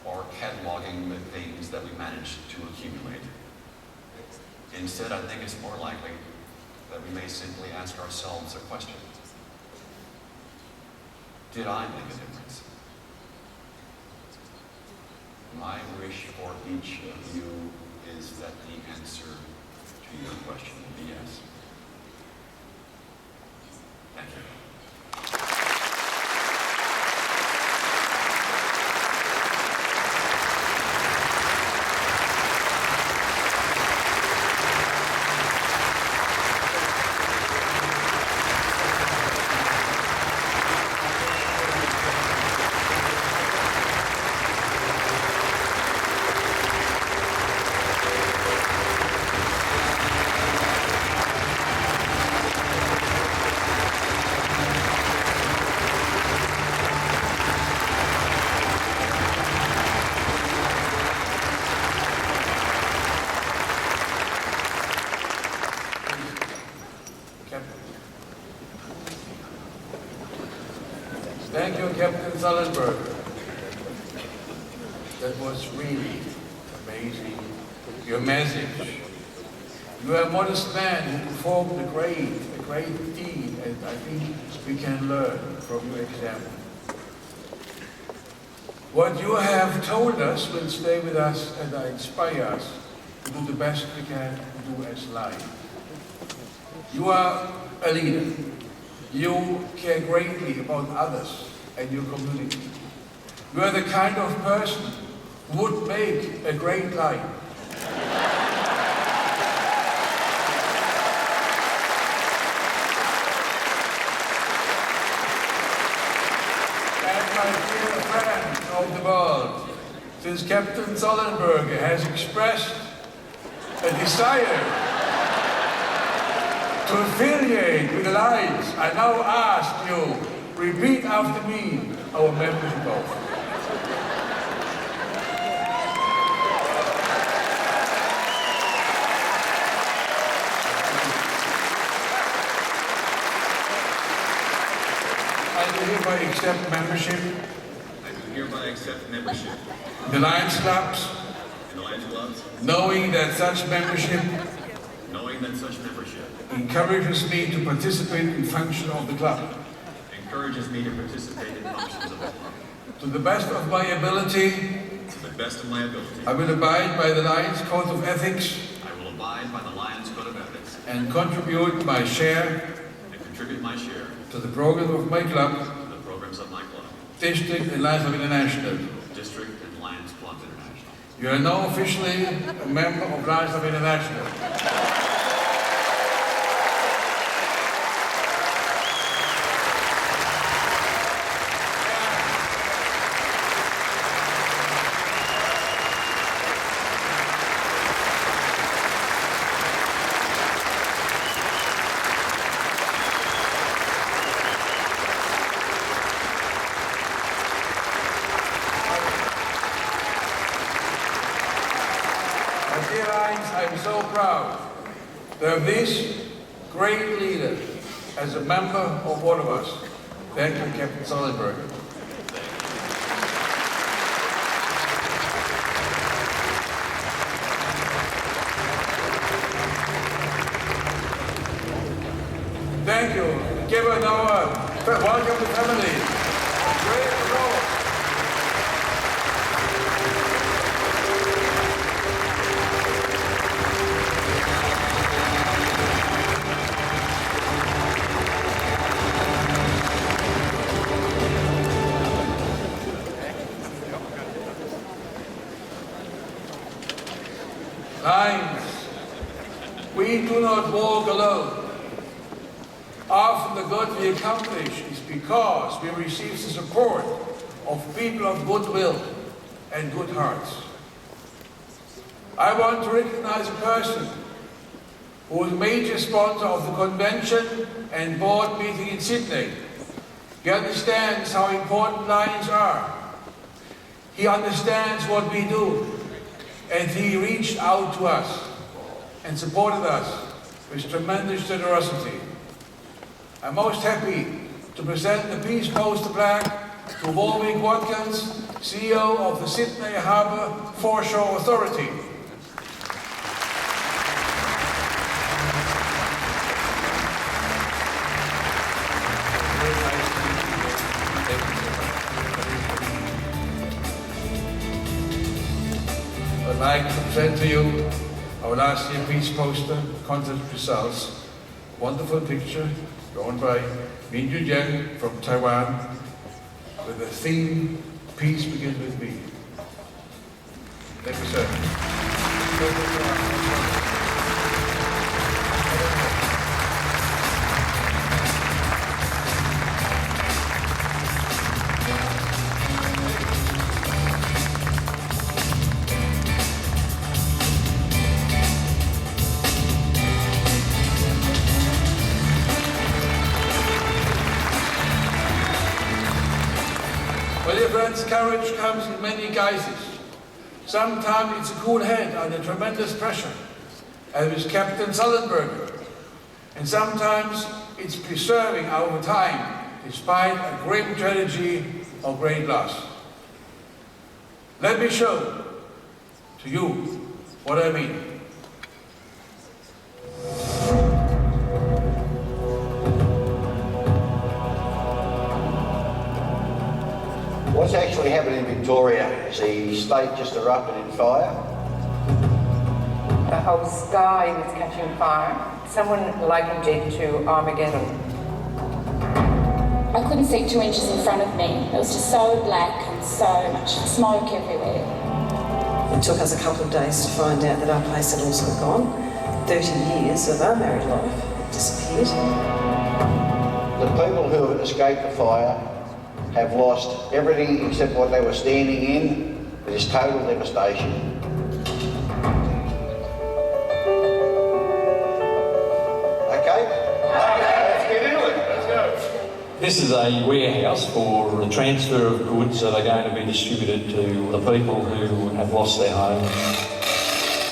or cataloging the things that we managed to accumulate. Instead, I think it's more likely that we may simply ask ourselves a question. Did I make a difference? My wish for each of you is that the answer to your question will be yes. Thank you. Thank you, Captain Sullenberg. That was really amazing. Your message. You are a modest man who performed a great deed, and I think we can learn from your example. What you have told us will stay with us and inspire us to do the best we can do as life. You are a leader. You care greatly about others and your community. You are the kind of person who would make a great life. And my dear friends of the world, since Captain Sullenberger has expressed a desire to affiliate with the Alliance, I now ask you, repeat after me our membership oath. I do hereby accept membership. I do hereby accept membership In the Lions Clubs, in the Lions Clubs, knowing that such membership encourages me to participate in function of the club. encourages me to participate in functions of the club. To the best of my ability, To the best of my ability, I will abide by the Lions Code of Ethics I will abide by the Lions Code of Ethics and contribute my share and contribute my share to the program of my club, to the programs of my club, District and Lions Club International. District and Lions Club International. You are now officially a member of Lions Club International. Dear Lions, I'm so proud to have this great leader as a member of one of us. Thank you, Captain Sullenberger. Thank you. Give her now a welcome to family. Lions, we do not walk alone. Often the good we accomplish is because we receive the support of people of goodwill and good hearts. I want to recognize a person who is a major sponsor of the convention and board meeting in Sydney. He understands how important Lions are. He understands what we do, and he reached out to us and supported us with tremendous generosity. I'm most happy to present the Peace Poster plaque to Warwick Watkins, CEO of the Sydney Harbour Foreshore Authority. I'd like to present to you our last year Peace Poster contest results. Wonderful picture drawn by Min Yu Jiang from Taiwan with the theme, Peace Begins With Me. Thank you, sir. Well, dear friends, courage comes in many guises. Sometimes it's a cool head under tremendous pressure, as with Captain Sullenberger. And sometimes it's preserving over time, despite a grim tragedy or great loss. Let me show to you what I mean. What's actually happened in Victoria is the state just erupted in fire. The whole sky was catching fire. Someone likened it to Armageddon. I couldn't see 2 inches in front of me. It was just so black and so much smoke everywhere. It took us a couple of days to find out that our place had also gone. 30 years of our married life had disappeared. The people who have escaped the fire have lost everything except what they were standing in. It is total devastation. Okay? Let's get into it. Let's go. This is a warehouse for the transfer of goods that are going to be distributed to the people who have lost their homes.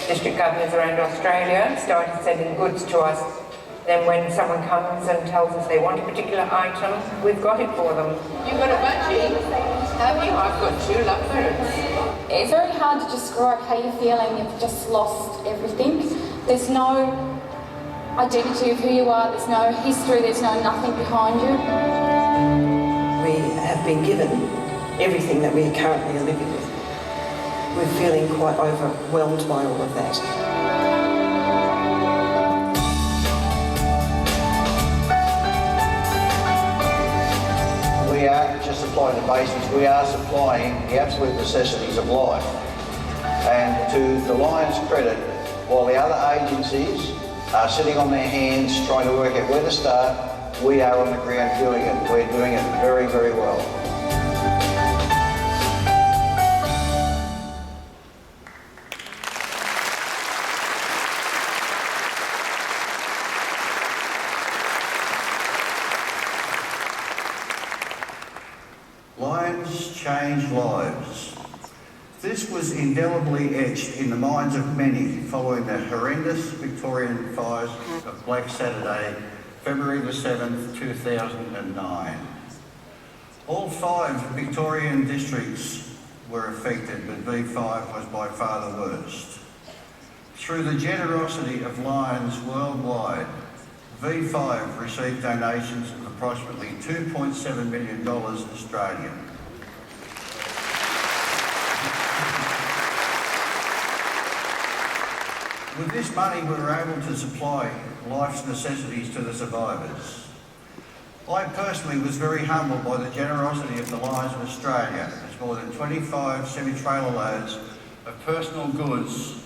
District governors around Australia started sending goods to us. Then when someone comes and tells us they want a particular item, we've got it for them. You've got a budgie? Have you? I've got 2 lovebirds. It's very hard to describe how you're feeling. You've just lost everything. There's no identity of who you are. There's no history. There's no nothing behind you. We have been given everything that we currently are living with. We're feeling quite overwhelmed by all of that. We aren't just supplying the basics, we are supplying the absolute necessities of life. And to the Lions' credit, while the other agencies are sitting on their hands trying to work out where to start, we are on the ground doing it. We're doing it very, very well. Lions change lives. This was indelibly etched in the minds of many following the horrendous Victorian fires of Black Saturday, February the 7th, 2009. All 5 Victorian districts were affected, but V5 was by far the worst. Through the generosity of Lions worldwide, V5 received donations of approximately $2.7 million Australian. With this money, we were able to supply life's necessities to the survivors. I personally was very humbled by the generosity of the Lions of Australia, as more than 25 semi-trailer loads of personal goods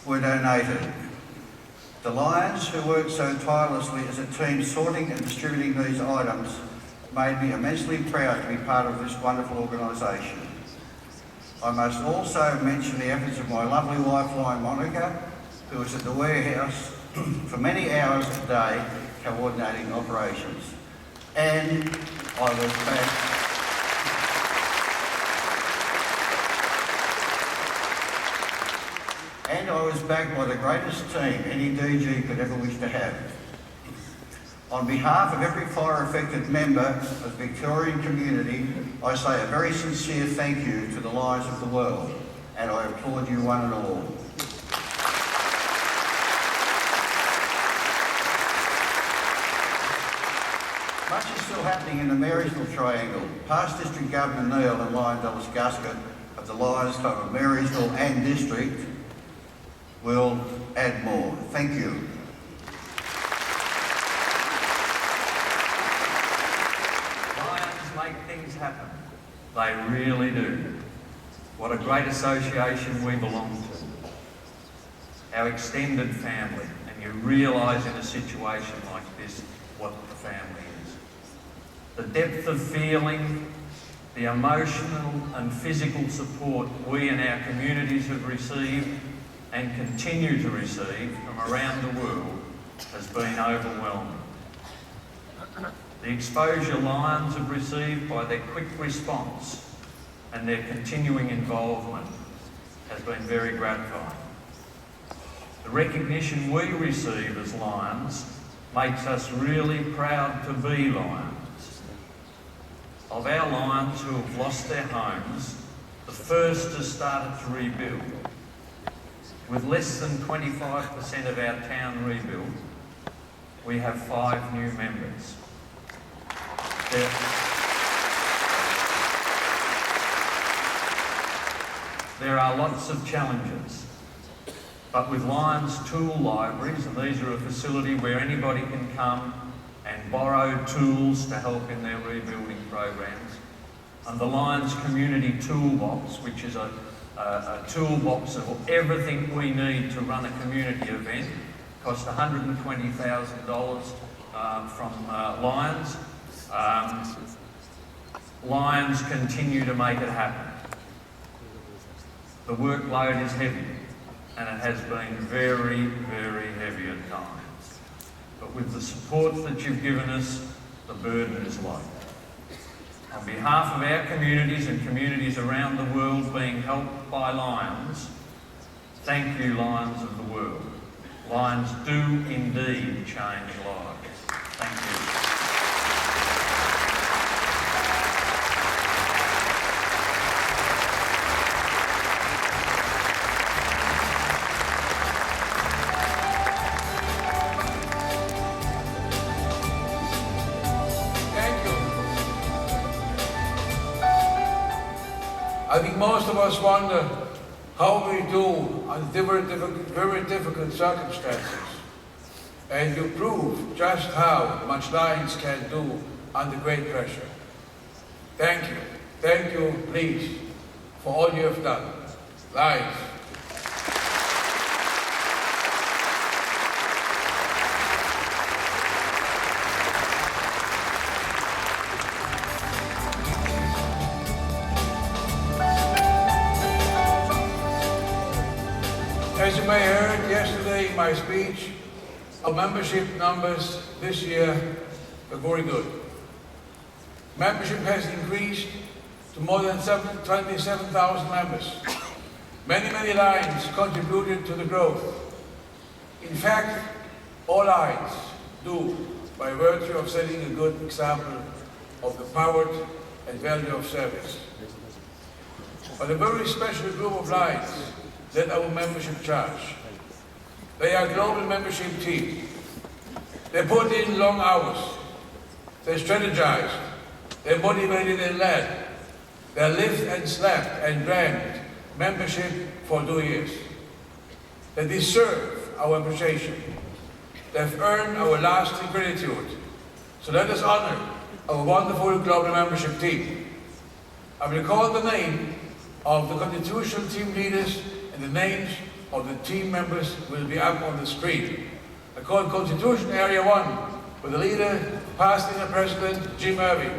were donated. The Lions, who worked so tirelessly as a team sorting and distributing these items, made me immensely proud to be part of this wonderful organisation. I must also mention the efforts of my lovely wife, Monica, who was at the warehouse for many hours a day coordinating operations. And I was back. And I was backed by the greatest team any DG could ever wish to have. On behalf of every fire-affected member of the Victorian community, I say a very sincere thank you to the Lions of the world, and I applaud you one and all. Much is still happening in the Marysville Triangle. Past District Governor Neil and Lion Dallas Guscott of the Lions Club of Marysville and District will add more. Thank you. Lions make things happen. They really do. What a great association we belong to. Our extended family, and you realise in a situation like this what the family is. The depth of feeling, the emotional and physical support we and our communities have received and continue to receive from around the world has been overwhelming. The exposure Lions have received by their quick response and their continuing involvement has been very gratifying. The recognition we receive as Lions makes us really proud to be Lions. Of our Lions who have lost their homes, the first has started to rebuild. With less than 25% of our town rebuilt, we have 5 new members. There are lots of challenges, but with Lions tool libraries, and these are a facility where anybody can come and borrow tools to help in their rebuilding programs, and the Lions Community Toolbox, which is a toolbox of everything we need to run a community event, cost $120,000 from Lions. Lions continue to make it happen. The workload is heavy, and it has been very, very heavy at times. But with the support that you've given us, the burden is light. On behalf of our communities and communities around the world being helped by Lions, thank you, Lions of the world. Lions do indeed change lives. Thank you. I think most of us wonder how we do under very difficult circumstances. And you prove just how much Lions can do under great pressure. Thank you. Thank you, please, for all you have done. Lions. As you may have heard yesterday in my speech, our membership numbers this year are very good. Membership has increased to more than 27,000 members. Many Lions contributed to the growth. In fact, all Lions do by virtue of setting a good example of the power and value of service. But a very special group of Lions led our membership charge. They are a global membership team. They put in long hours. They strategized. They motivated and led. They lived and slept and dreamed membership for 2 years. They deserve our appreciation. They've earned our lasting gratitude. So let us honor our wonderful global membership team. I will call the name of the constitutional team leaders and the names of the team members will be up on the screen. I call Constitution Area 1 with the leader, past Inner President Jim Irving.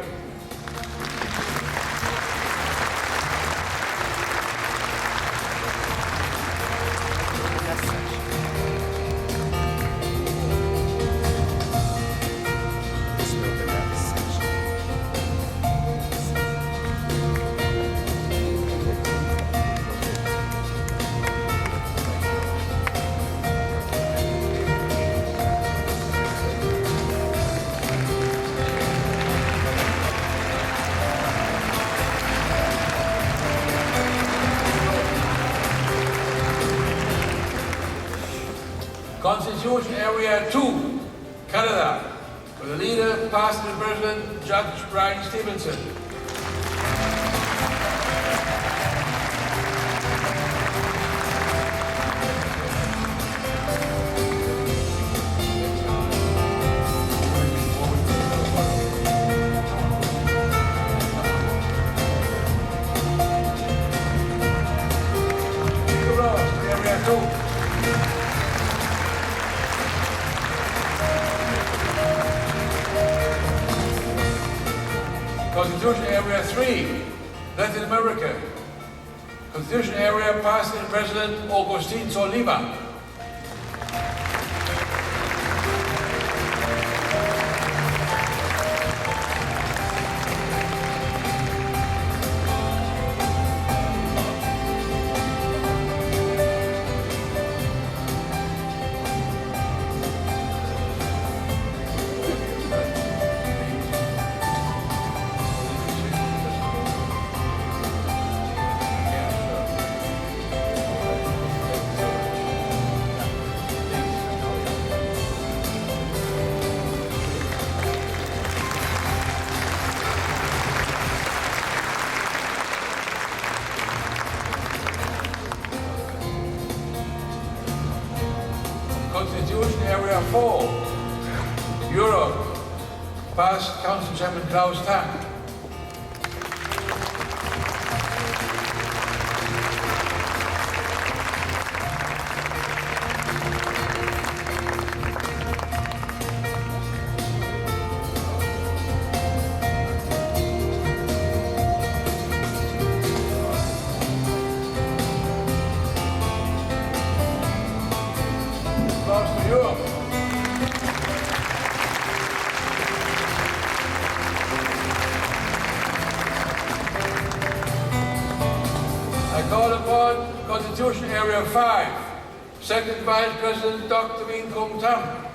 Constitution Area 2, Canada, with the leader, past and President, Judge Brian Stevenson. Area 2. Constitution Area 3, Latin America. Constitution Area past and President Augustin Soliva. Constitution Area 4, Europe, past Council Chairman Klaus Tank. Across to Europe. I call upon Constitution Area 5, Second Vice President Dr. Wing Kung Tam.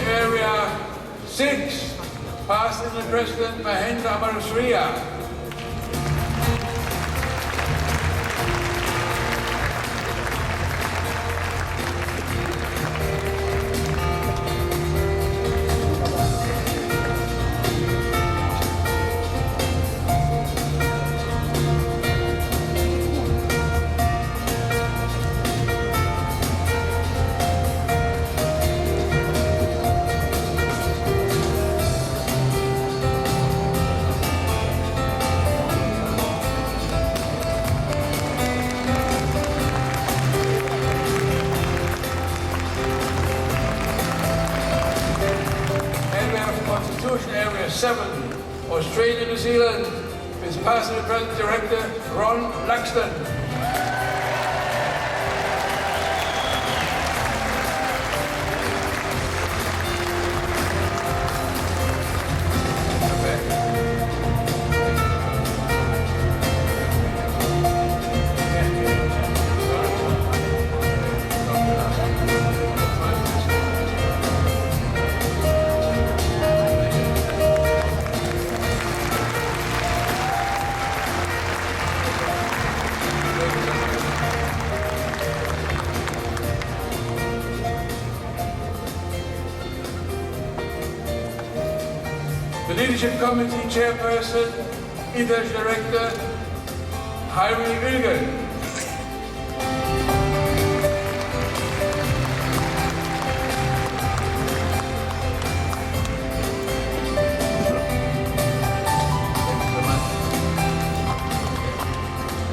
Area 6, past Inner President Mahendra Amarasriya. Constitution Area 7, Australia, New Zealand. with Passenger President Director Ron Laxton. The Leadership Committee Chairperson, International Director, Harry Wilgen.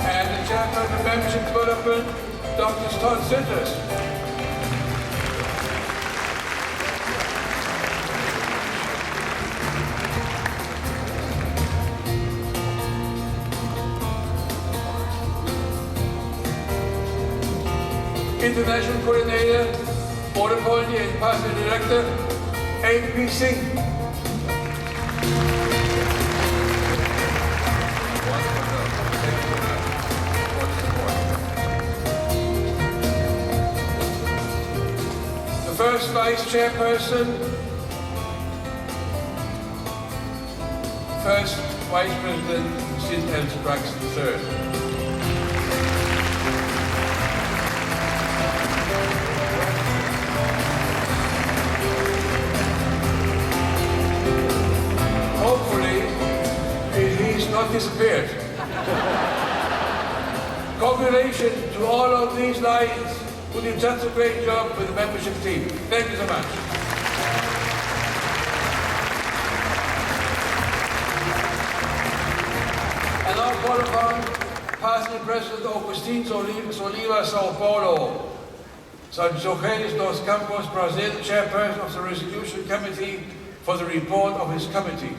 And the Chairperson of Membership Development, Dr. Todd Sitters. International Coordinator, Border Policy and Passenger Director, A.P. Singh. The first Vice Chairperson, First Vice President, Sid L. Braxton III. Hopefully, he's not disappeared. Congratulations to all of these lions who did such a great job with the membership team. Thank you so much. And now call upon Passenger President Agustin Soliva Sao Paulo, San Joaquim dos Campos, Brazil, Chairperson of the Resolution Committee, for the report of his committee.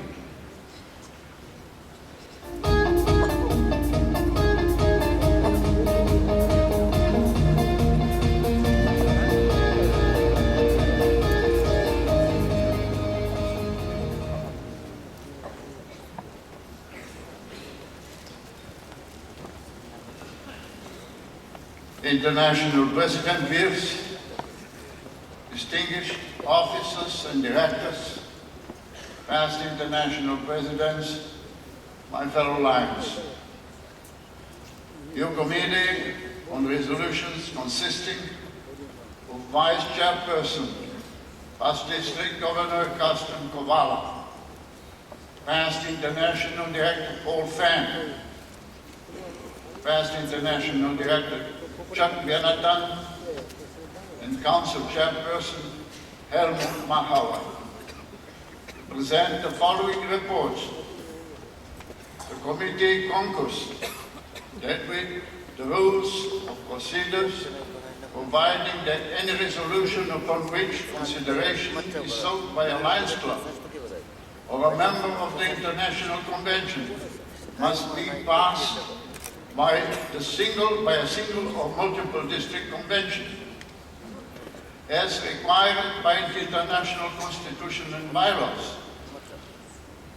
International President Beers, distinguished officers and directors, past international presidents, my fellow Lions. Your committee on resolutions consisting of Vice Chairperson, past District Governor Carsten Kovala, past International Director Paul Fan, past International Director Chuck Bernatan, and Council Chairperson Helmut Mahauer. Present the following reports. The committee concurs that with the rules of procedures providing that any resolution upon which consideration is sought by a Lions Club or a member of the International Convention must be passed by a single or multiple district convention as required by the International Constitution and bylaws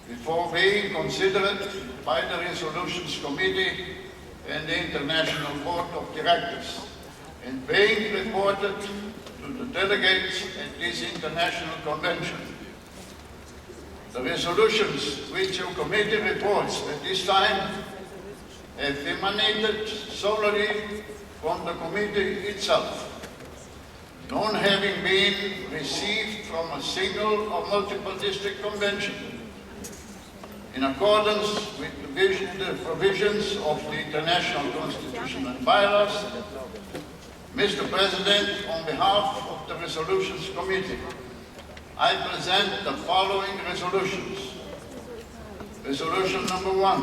before being considered by the Resolutions Committee and the International Board of Directors and being reported to the delegates at this international convention. The resolutions which your committee reports at this time have emanated solely from the committee itself, none having been received from a single or multiple district convention. In accordance with the provisions of the International Constitution and bylaws, Mr. President, on behalf of the Resolutions Committee, I present the following resolutions. Resolution number 1.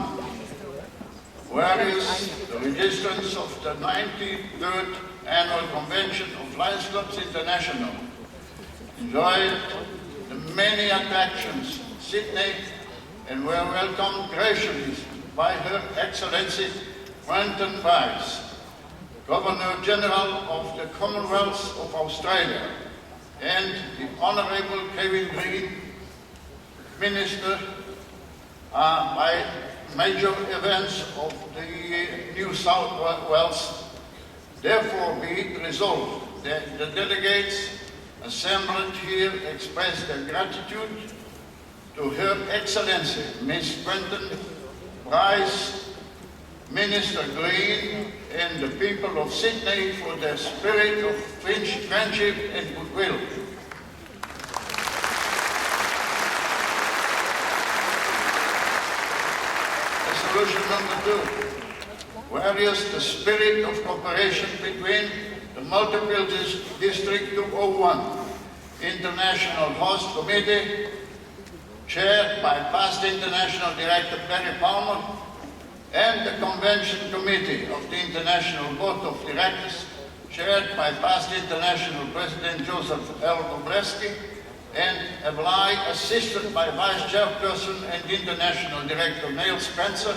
Whereas the registrants of the 93rd Annual Convention of Lions Clubs International enjoyed the many attractions in Sydney and were welcomed graciously by Her Excellency Quentin Bryce, Governor-General of the Commonwealth of Australia, and the Honourable Kevin Green, Minister by major events of the New South Wales. Therefore be it resolved that the delegates assembled here express their gratitude to Her Excellency Ms. Quentin Bryce, Minister Green, and the people of Sydney for their spirit of friendship and goodwill. Resolution number 2. Whereas the spirit of cooperation between the Multiple District 201 International Host Committee, chaired by past International Director Barry Palmer, and the Convention Committee of the International Board of Directors, chaired by past International President Joseph L. Dobreski, and ably assisted by Vice Chairperson and International Director Neil Spencer,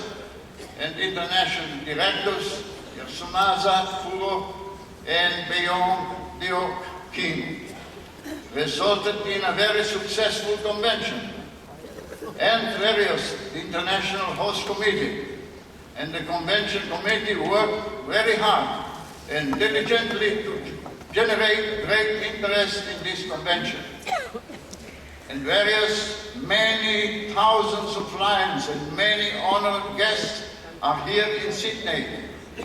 and International Directors Yasumaza Furo and Beyond Diok King, resulted in a very successful convention, and various International Host Committee and the Convention Committee worked very hard and diligently to generate great interest in this convention. And many thousands of Lions and many honored guests are here in Sydney,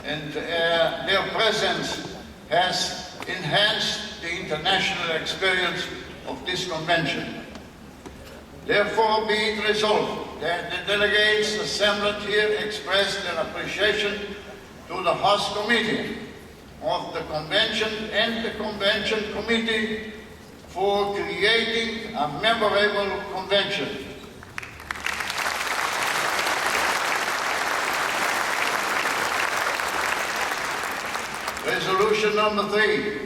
and their presence has enhanced the international experience of this convention. Therefore be it resolved that the delegates assembled here express their appreciation to the host committee of the convention and the convention committee for creating a memorable convention. Resolution number 3.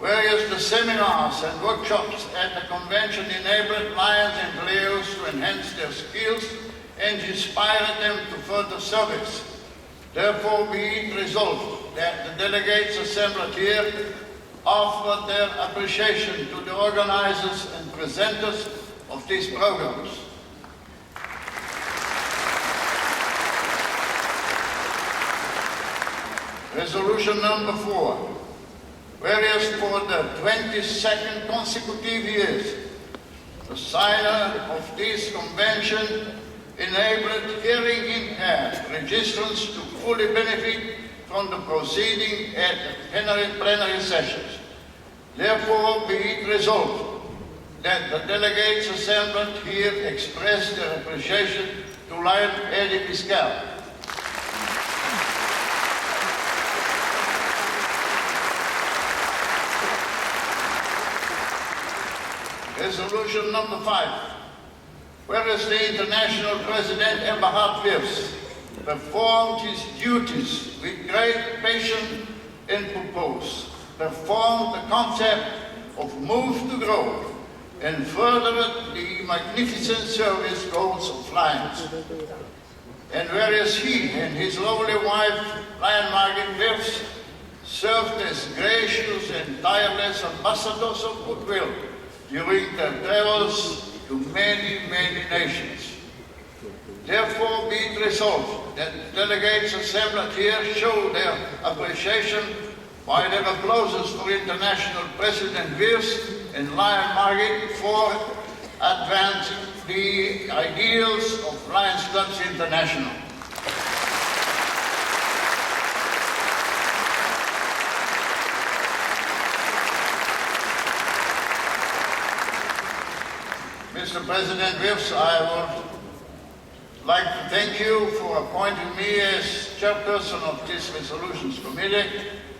Whereas the seminars and workshops at the convention enabled Lions and Leos to enhance their skills and inspired them to further service. Therefore be it resolved that the delegates assembled here offer their appreciation to the organizers and presenters of these programs. Resolution number 4. Whereas for the 22nd consecutive years, the signer of this convention enabled hearing impaired registrants to fully benefit from the proceeding at the plenary sessions. Therefore be it resolved that the delegates assembled here express their appreciation to Lion Eddie Piscal. Resolution number 5. Whereas the International President Eberhard Wirfs performed his duties with great passion and purpose, performed the concept of Move to Grow, and furthered the magnificent service goals of Lions. And whereas he and his lovely wife, Lion Margaret Wirfs, served as gracious and tireless ambassadors of goodwill during their travels to many nations. Therefore be it resolved that delegates assembled here show their appreciation by their applauses for International President Wirfs and Lion Margaret for advancing the ideals of Lions Clubs International. Mr. President Wirfs, I would like to thank you for appointing me as chairperson of this resolutions committee,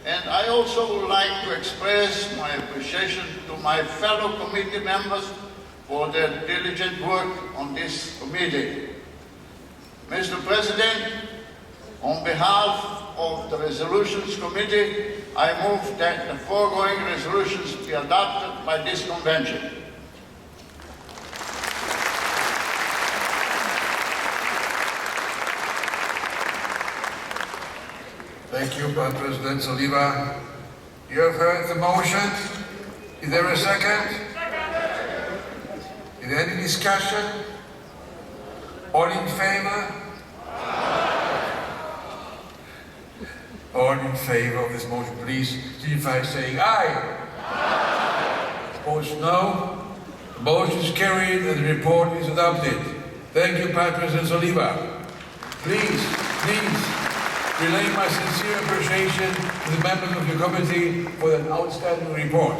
and I also would like to express my appreciation to my fellow committee members for their diligent work on this committee. Mr. President, on behalf of the resolutions committee, I move that the foregoing resolutions be adopted by this convention. Thank you, President Saliba. You have heard the motion. Is there a second? Is there any discussion? All in favor? All in favor of this motion, please signify saying aye. Opposed, no. The motion is carried and the report is adopted. Thank you, President Saliba. Please relay my sincere appreciation to the members of your committee for that outstanding report.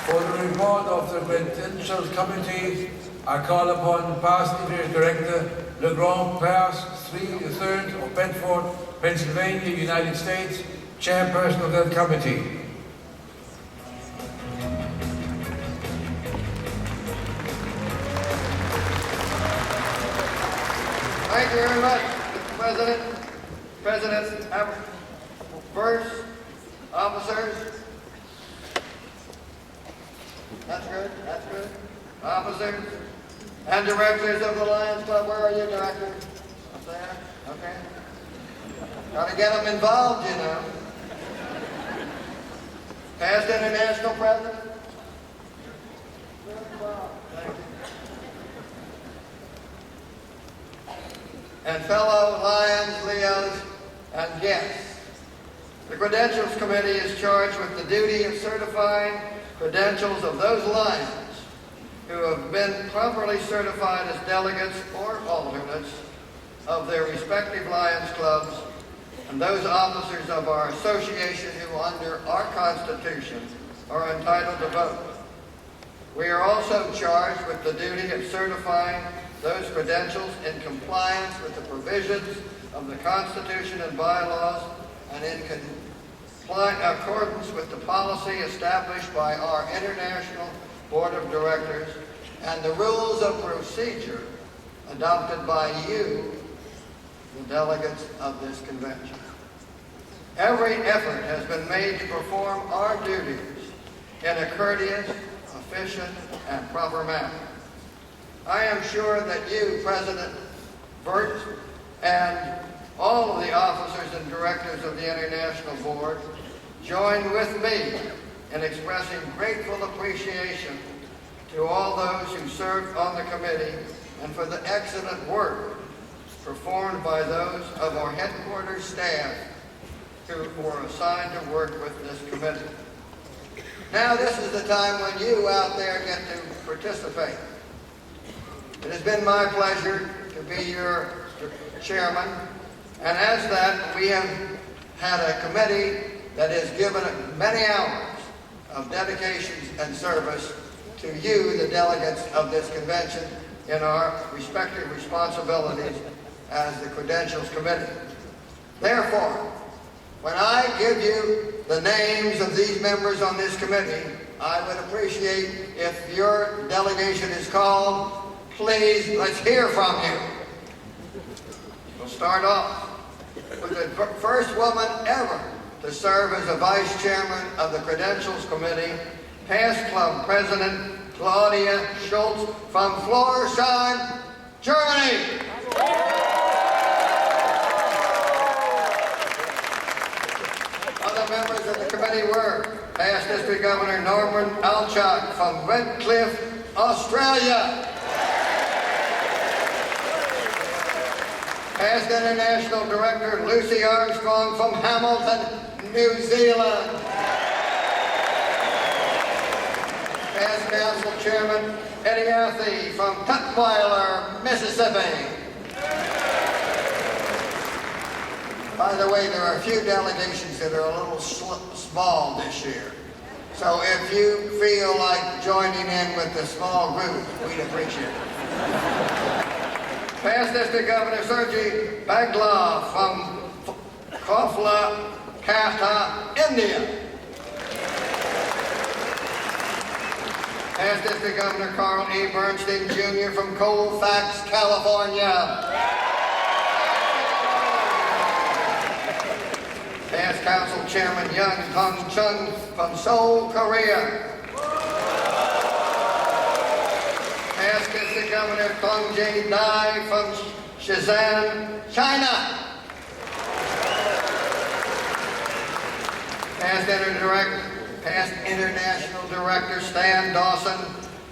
For the report of the Credentials Committee, I call upon past Interim Director LeGrand Pass III of Bedford, Pennsylvania, United States, chairperson of that committee. Thank you very much, Mr. President, Presidents, first, officers. That's good, that's good. Officers and directors of the Lions Club. Where are you, director? Up there? Okay. Got to get them involved, you know. Past international president. Thank you. And fellow Lions, Leos, and guests. The Credentials Committee is charged with the duty of certifying credentials of those Lions who have been properly certified as delegates or alternates of their respective Lions clubs and those officers of our association who under our Constitution are entitled to vote. We are also charged with the duty of certifying those credentials in compliance with the provisions of the Constitution and bylaws and in accordance with the policy established by our International Board of Directors and the rules of procedure adopted by you, the delegates of this convention. Every effort has been made to perform our duties in a courteous, efficient, and proper manner. I am sure that you, President Burt, and all of the officers and directors of the International Board join with me in expressing grateful appreciation to all those who served on the committee and for the excellent work performed by those of our headquarters staff who were assigned to work with this committee. Now this is the time when you out there get to participate. It has been my pleasure to be your chairman, and as that, we have had a committee that has given many hours of dedication and service to you, the delegates of this convention, in our respective responsibilities as the Credentials Committee. Therefore, when I give you the names of these members on this committee, I would appreciate if your delegation is called. Please, let's hear from you. We'll start off with the first woman ever to serve as a vice chairman of the Credentials Committee, past club president Claudia Schultz from Florsheim, Germany. Other members of the committee were past District Governor Norman Alchuk from Redcliffe, Australia. Past International Director Lucy Armstrong from Hamilton, New Zealand. Past Council Chairman Eddie Arthey from Tutwiler, Mississippi. By the way, there are a few delegations that are a little small this year. So if you feel like joining in with the small group, we'd appreciate it. Past District Governor Sergey Bagla from Kofla, Kata, India. Past District Governor Carl E. Bernstein Jr. from Colfax, California. Past Council Chairman Young Kong Chung from Seoul, Korea. Past District Governor Tong Jae Dai from Shenzhen, China. Past International Director Stan Dawson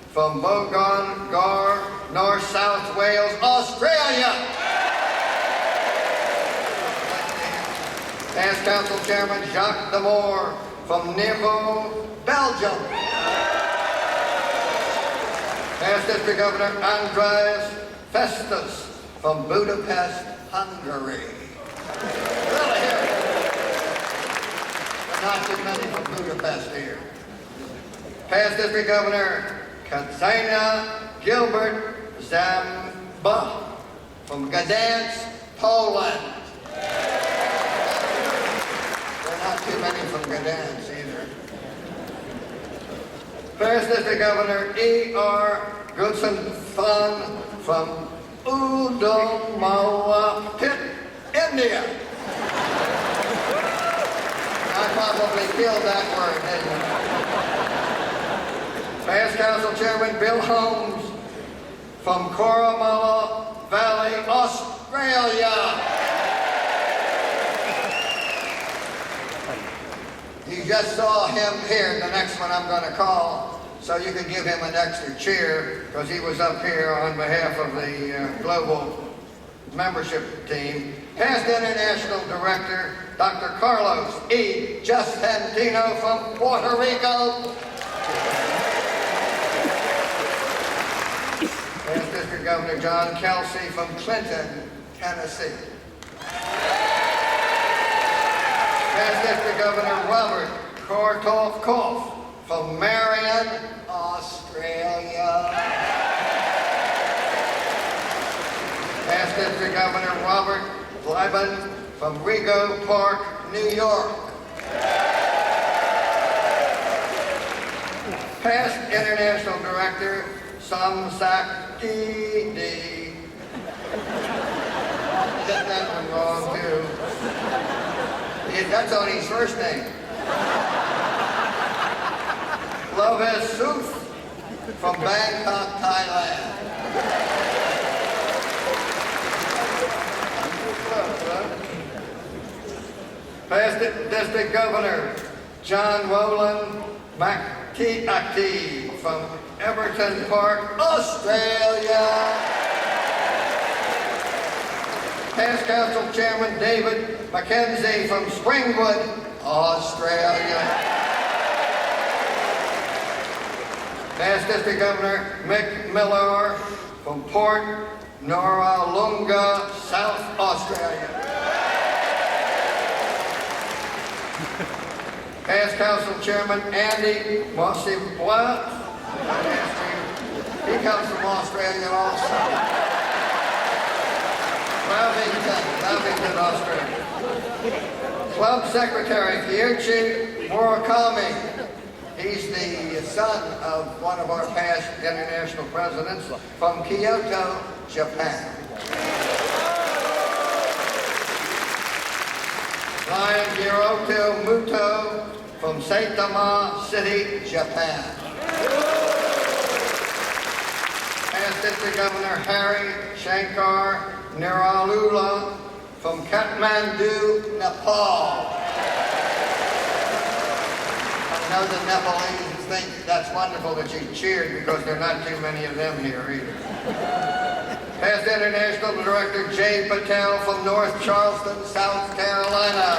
from Bogongor, North South Wales, Australia. Past Council Chairman Jacques Demore from Niveau, Belgium. Past District Governor Andreas Festus from Budapest, Hungary. Really here. But not too many from Budapest here. Past District Governor Katarzyna Gilbert Zamba from Gdansk, Poland. There are not too many from Gdansk either. Past District Governor E.R. Goodson Fan from Udomawapit, India. I probably killed that word, didn't I? Past Council Chairman Bill Holmes from Coromala Valley, Australia. You just saw him here, the next one I'm going to call, so you can give him an extra cheer, because he was up here on behalf of the global membership team. Past International Director, Dr. Carlos E. Justantino from Puerto Rico. Past District Governor John Kelsey from Clinton, Tennessee. Past District Governor Robert Korthoff from Marion, Australia. Past District Governor Robert Gleiben from Rego Park, New York. Past International Director Samsak Dee. Get that one wrong too. That's only his first name. Loves Soof from Bangkok, Thailand. Past District Governor John Rowland McKeachie from Everton Park, Australia. Past Council Chairman David Mackenzie from Springwood, Australia. Past District Governor Mick Miller from Port Noarlunga, South Australia. Past Council Chairman Andy Mossibois. He comes from Australia also. Lavington, Australia. Club Secretary Kiyuchi Murakami. He's the son of one of our past international presidents from Kyoto, Japan. Lion Hiroto Muto from Saitama City, Japan. Past District Governor Harry Shankar Niralula from Kathmandu, Nepal. I know the Nepalese think that's wonderful that you cheered because there are not too many of them here either. Past International Director Jay Patel from North Charleston, South Carolina.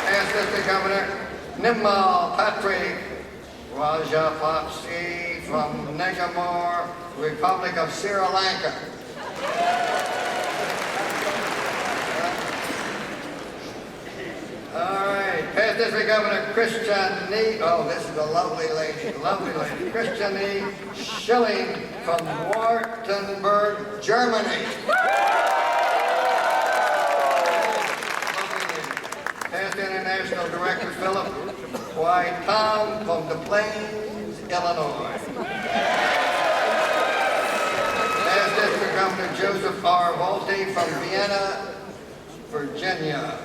Past District Governor Nimmal Patrick Rajapakse from Negamore, Republic of Sri Lanka. All right, past District Governor Christian Nee. Oh, this is a lovely lady, Christian Nee Schilling from Wartenberg, Germany. Past International Director Philip Y. Tom from Des Plaines, Illinois. Past District Governor Joseph R. Volte from Vienna, Virginia.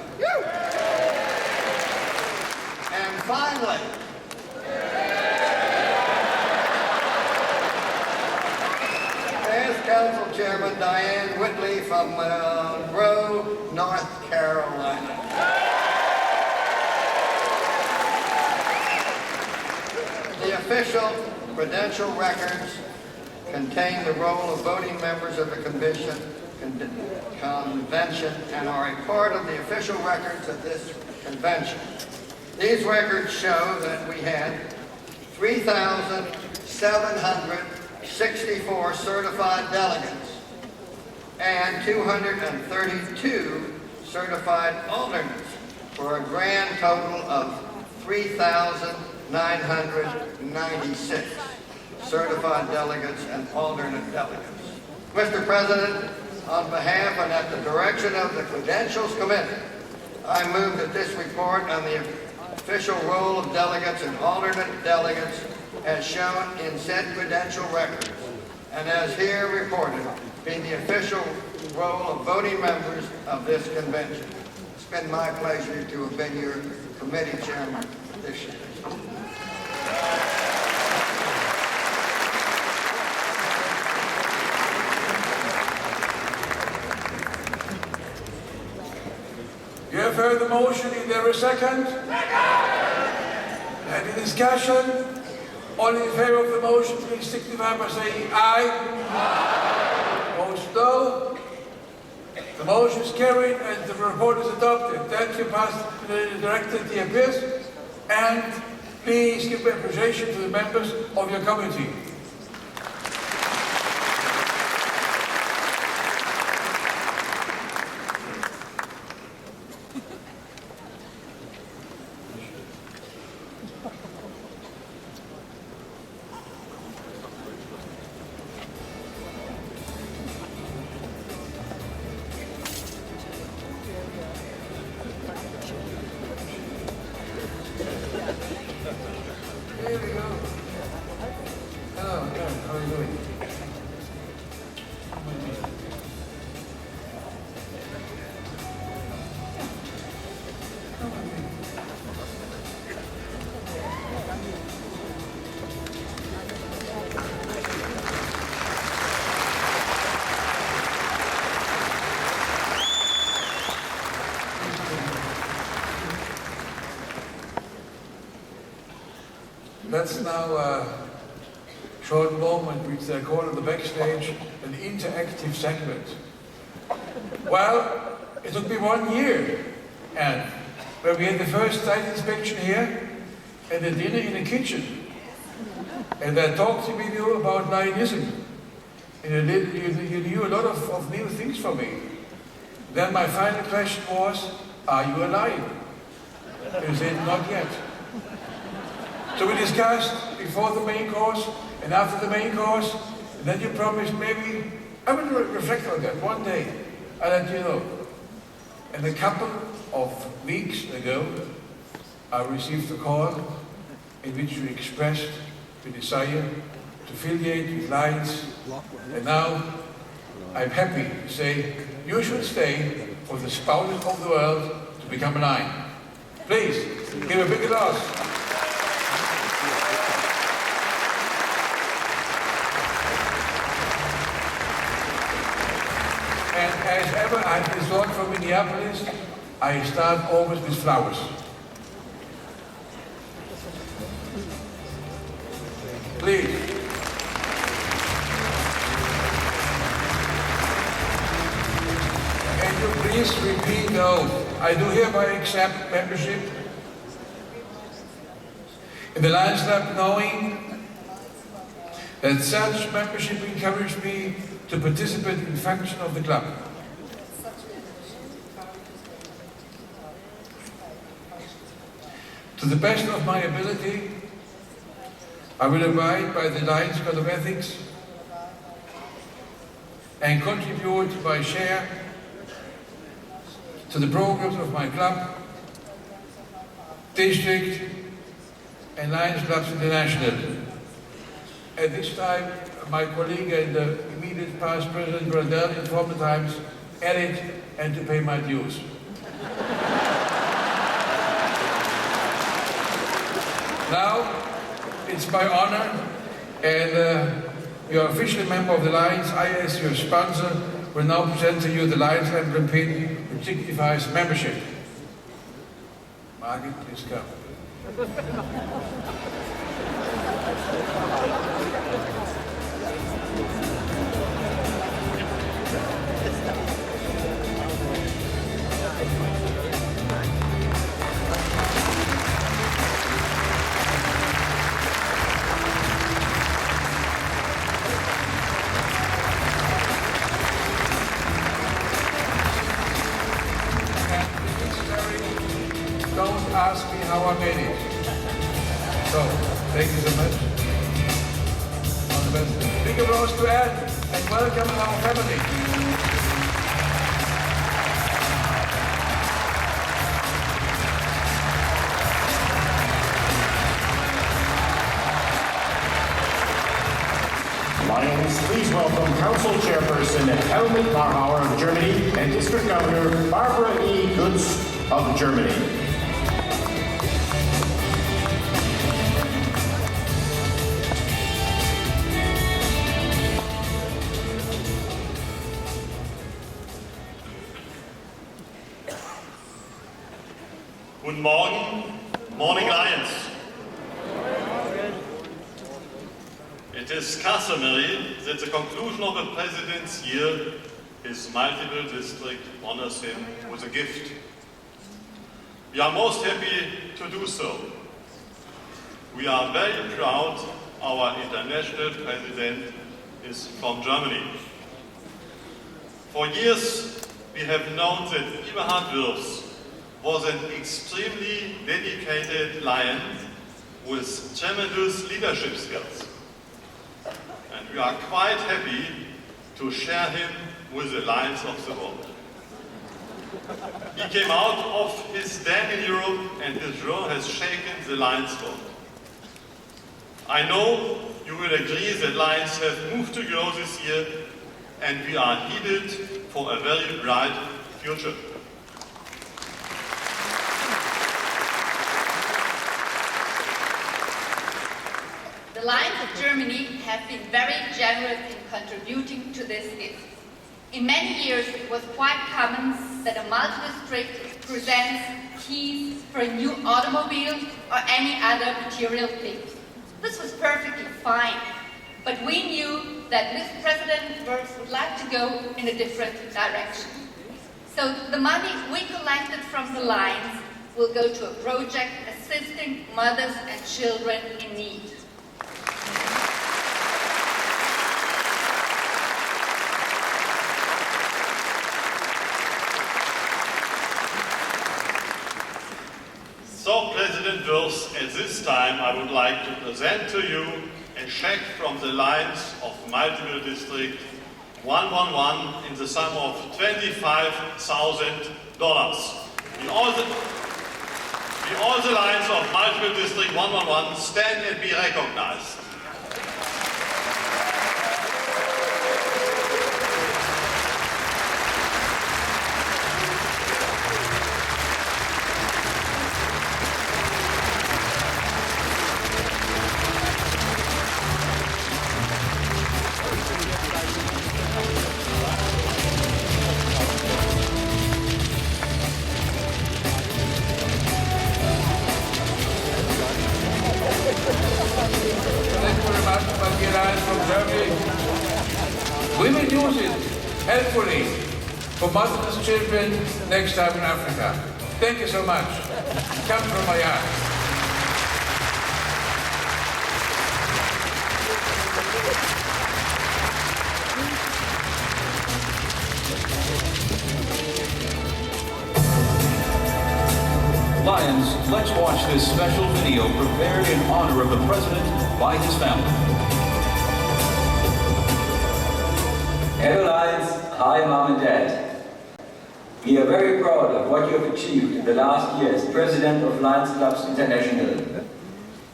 And finally, Council Chairman Diane Whitley from Monroe, North Carolina. The official credential records contain the role of voting members of the convention and are a part of the official records of this convention. These records show that we had 3,764 certified delegates and 232 certified alternates for a grand total of 3,996 certified delegates and alternate delegates. Mr. President, on behalf and at the direction of the Credentials Committee, I move that this report on the official roll of delegates and alternate delegates as shown in said credential records and as here reported be the official roll of voting members of this convention. It's been my pleasure to have been your committee chairman this year. You have heard the motion. Is there a second? Any discussion? All in favor of the motion, please signify by saying aye. Aye. Opposed, no. The motion is carried and the report is adopted. Thank you, Pastor Director Diapis, and please give appreciation to the members of your committee. There we go. Hello, how are you doing? Let's now short moment which they call in the backstage an interactive segment. Well, it took me 1 year, and where we had the first site inspection here and a dinner in the kitchen. And I talked to you about Lionism. And you knew a lot of new things from me. Then my final question was, are you alive? You said, not yet. So we discussed before the main course and after the main course, and then you promised maybe, I will reflect on that one day, I'll let you know. And a couple of weeks ago, I received a call in which you expressed the desire to affiliate with Lions, and now I'm happy to say you should stay for the spouse of the world to become a Lion. Please, give a big applause. And as ever, I've been taught from Minneapolis, I start always with flowers. Please. And you please repeat the oath. I do hereby accept membership in the Lions Club, knowing that such membership encouraged me to participate in the function of the club. To the best of my ability, I will abide by the Lions Code of Ethics and contribute my share to the programs of my club, district, and Lions Clubs International. At this time, my colleague and the immediate past President Brandel informed the Times, edit and to pay my dues. Now, it's my honor and you are officially a member of the Lions. I, as your sponsor, will now present to you the Lions emblem pin, which signifies membership. Margaret, please come. Don't ask me how I made it. So, thank you so much. All the best. Big applause to Ed, and welcome to our family. Lions, please welcome Council Chairperson Helmut Marhauer of Germany and District Governor Barbara E. Gutz of Germany. Guten Morgen, Morning Lions. It is customary that the conclusion of a president's year, his multiple district honors him with a gift. We are most happy to do so. We are very proud our international president is from Germany. For years we have known that Eberhard Wirfs was an extremely dedicated lion with tremendous leadership skills. And we are quite happy to share him with the lions of the world. He came out of his den in Europe and his roar has shaken the lions world. I know you will agree that lions have moved to grow this year and we are headed for a very bright future. The Lions of Germany have been very generous in contributing to this gift. In many years, it was quite common that a multi-district presents keys for a new automobile or any other material things. This was perfectly fine, but we knew that this President Wirfs would like to go in a different direction. So the money we collected from the Lions will go to a project assisting mothers and children in need. So, President Wirfs, at this time I would like to present to you a check from the Lions of Multiple District 111 in the sum of $25,000. All the Lions of Multiple District 111 stand and be recognized. We will use it helpfully for motherless children next time in Africa. Thank you so much. Come from my heart. Lions, let's watch this special video prepared in honor of the President by his family. Hello Lions, hi Mom and Dad. We are very proud of what you have achieved in the last year as President of Lions Clubs International.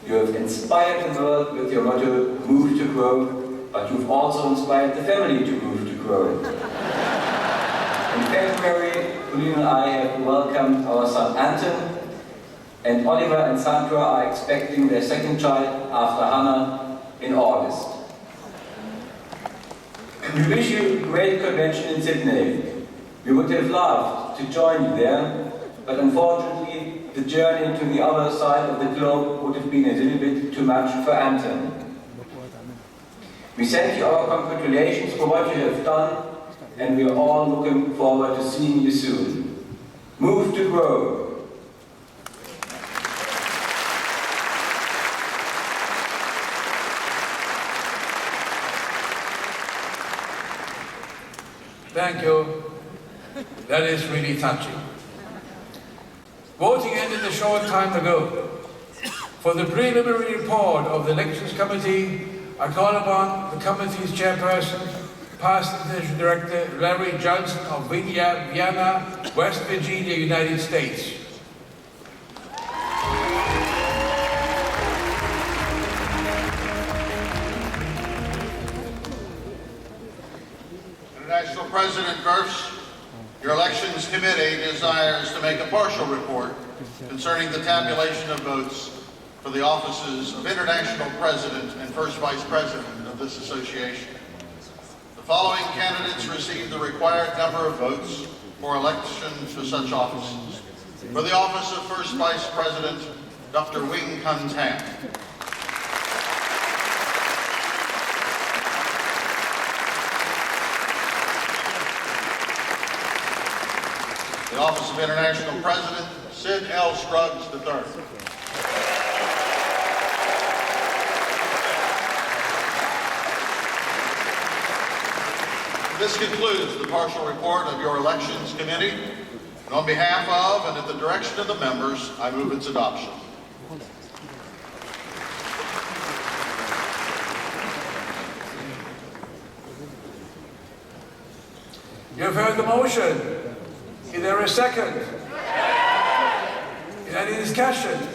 You have inspired the world with your motto, move to grow, but you've also inspired the family to move to grow. In February, Pauline and I have welcomed our son Anton, and Oliver and Sandra are expecting their second child after Hannah in August. We wish you a great convention in Sydney. We would have loved to join you there, but unfortunately the journey to the other side of the globe would have been a little bit too much for Anton. We send you our congratulations for what you have done, and we are all looking forward to seeing you soon. Move to grow. Thank you. That is really touching. Voting ended a short time ago. For the preliminary report of the Elections Committee, I call upon the committee's chairperson, past International Director Larry Johnson of Vienna, West Virginia, United States. International President Gerfs, your Elections Committee desires to make a partial report concerning the tabulation of votes for the offices of International President and First Vice President of this association. The following candidates received the required number of votes for election to such offices. For the office of First Vice President, Dr. Wing Kun Tan. The office of International President, Sid L. Scruggs III. This concludes the partial report of your Elections Committee. And on behalf of and at the direction of the members, I move its adoption. You've heard the motion. Is there a second? Is there any discussion?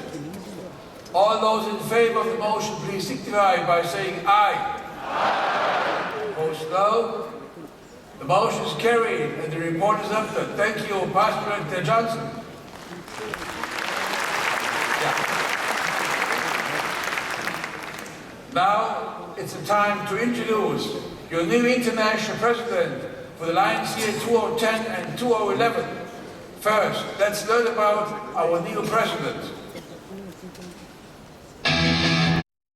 All those in favor of the motion, please signify by saying aye. Aye. Opposed, no. The motion is carried and the report is adopted. Thank you, Past Director Johnson. Now it's the time to introduce your new international president for the Lions Year 2010 and 2011. First, let's learn about our new president.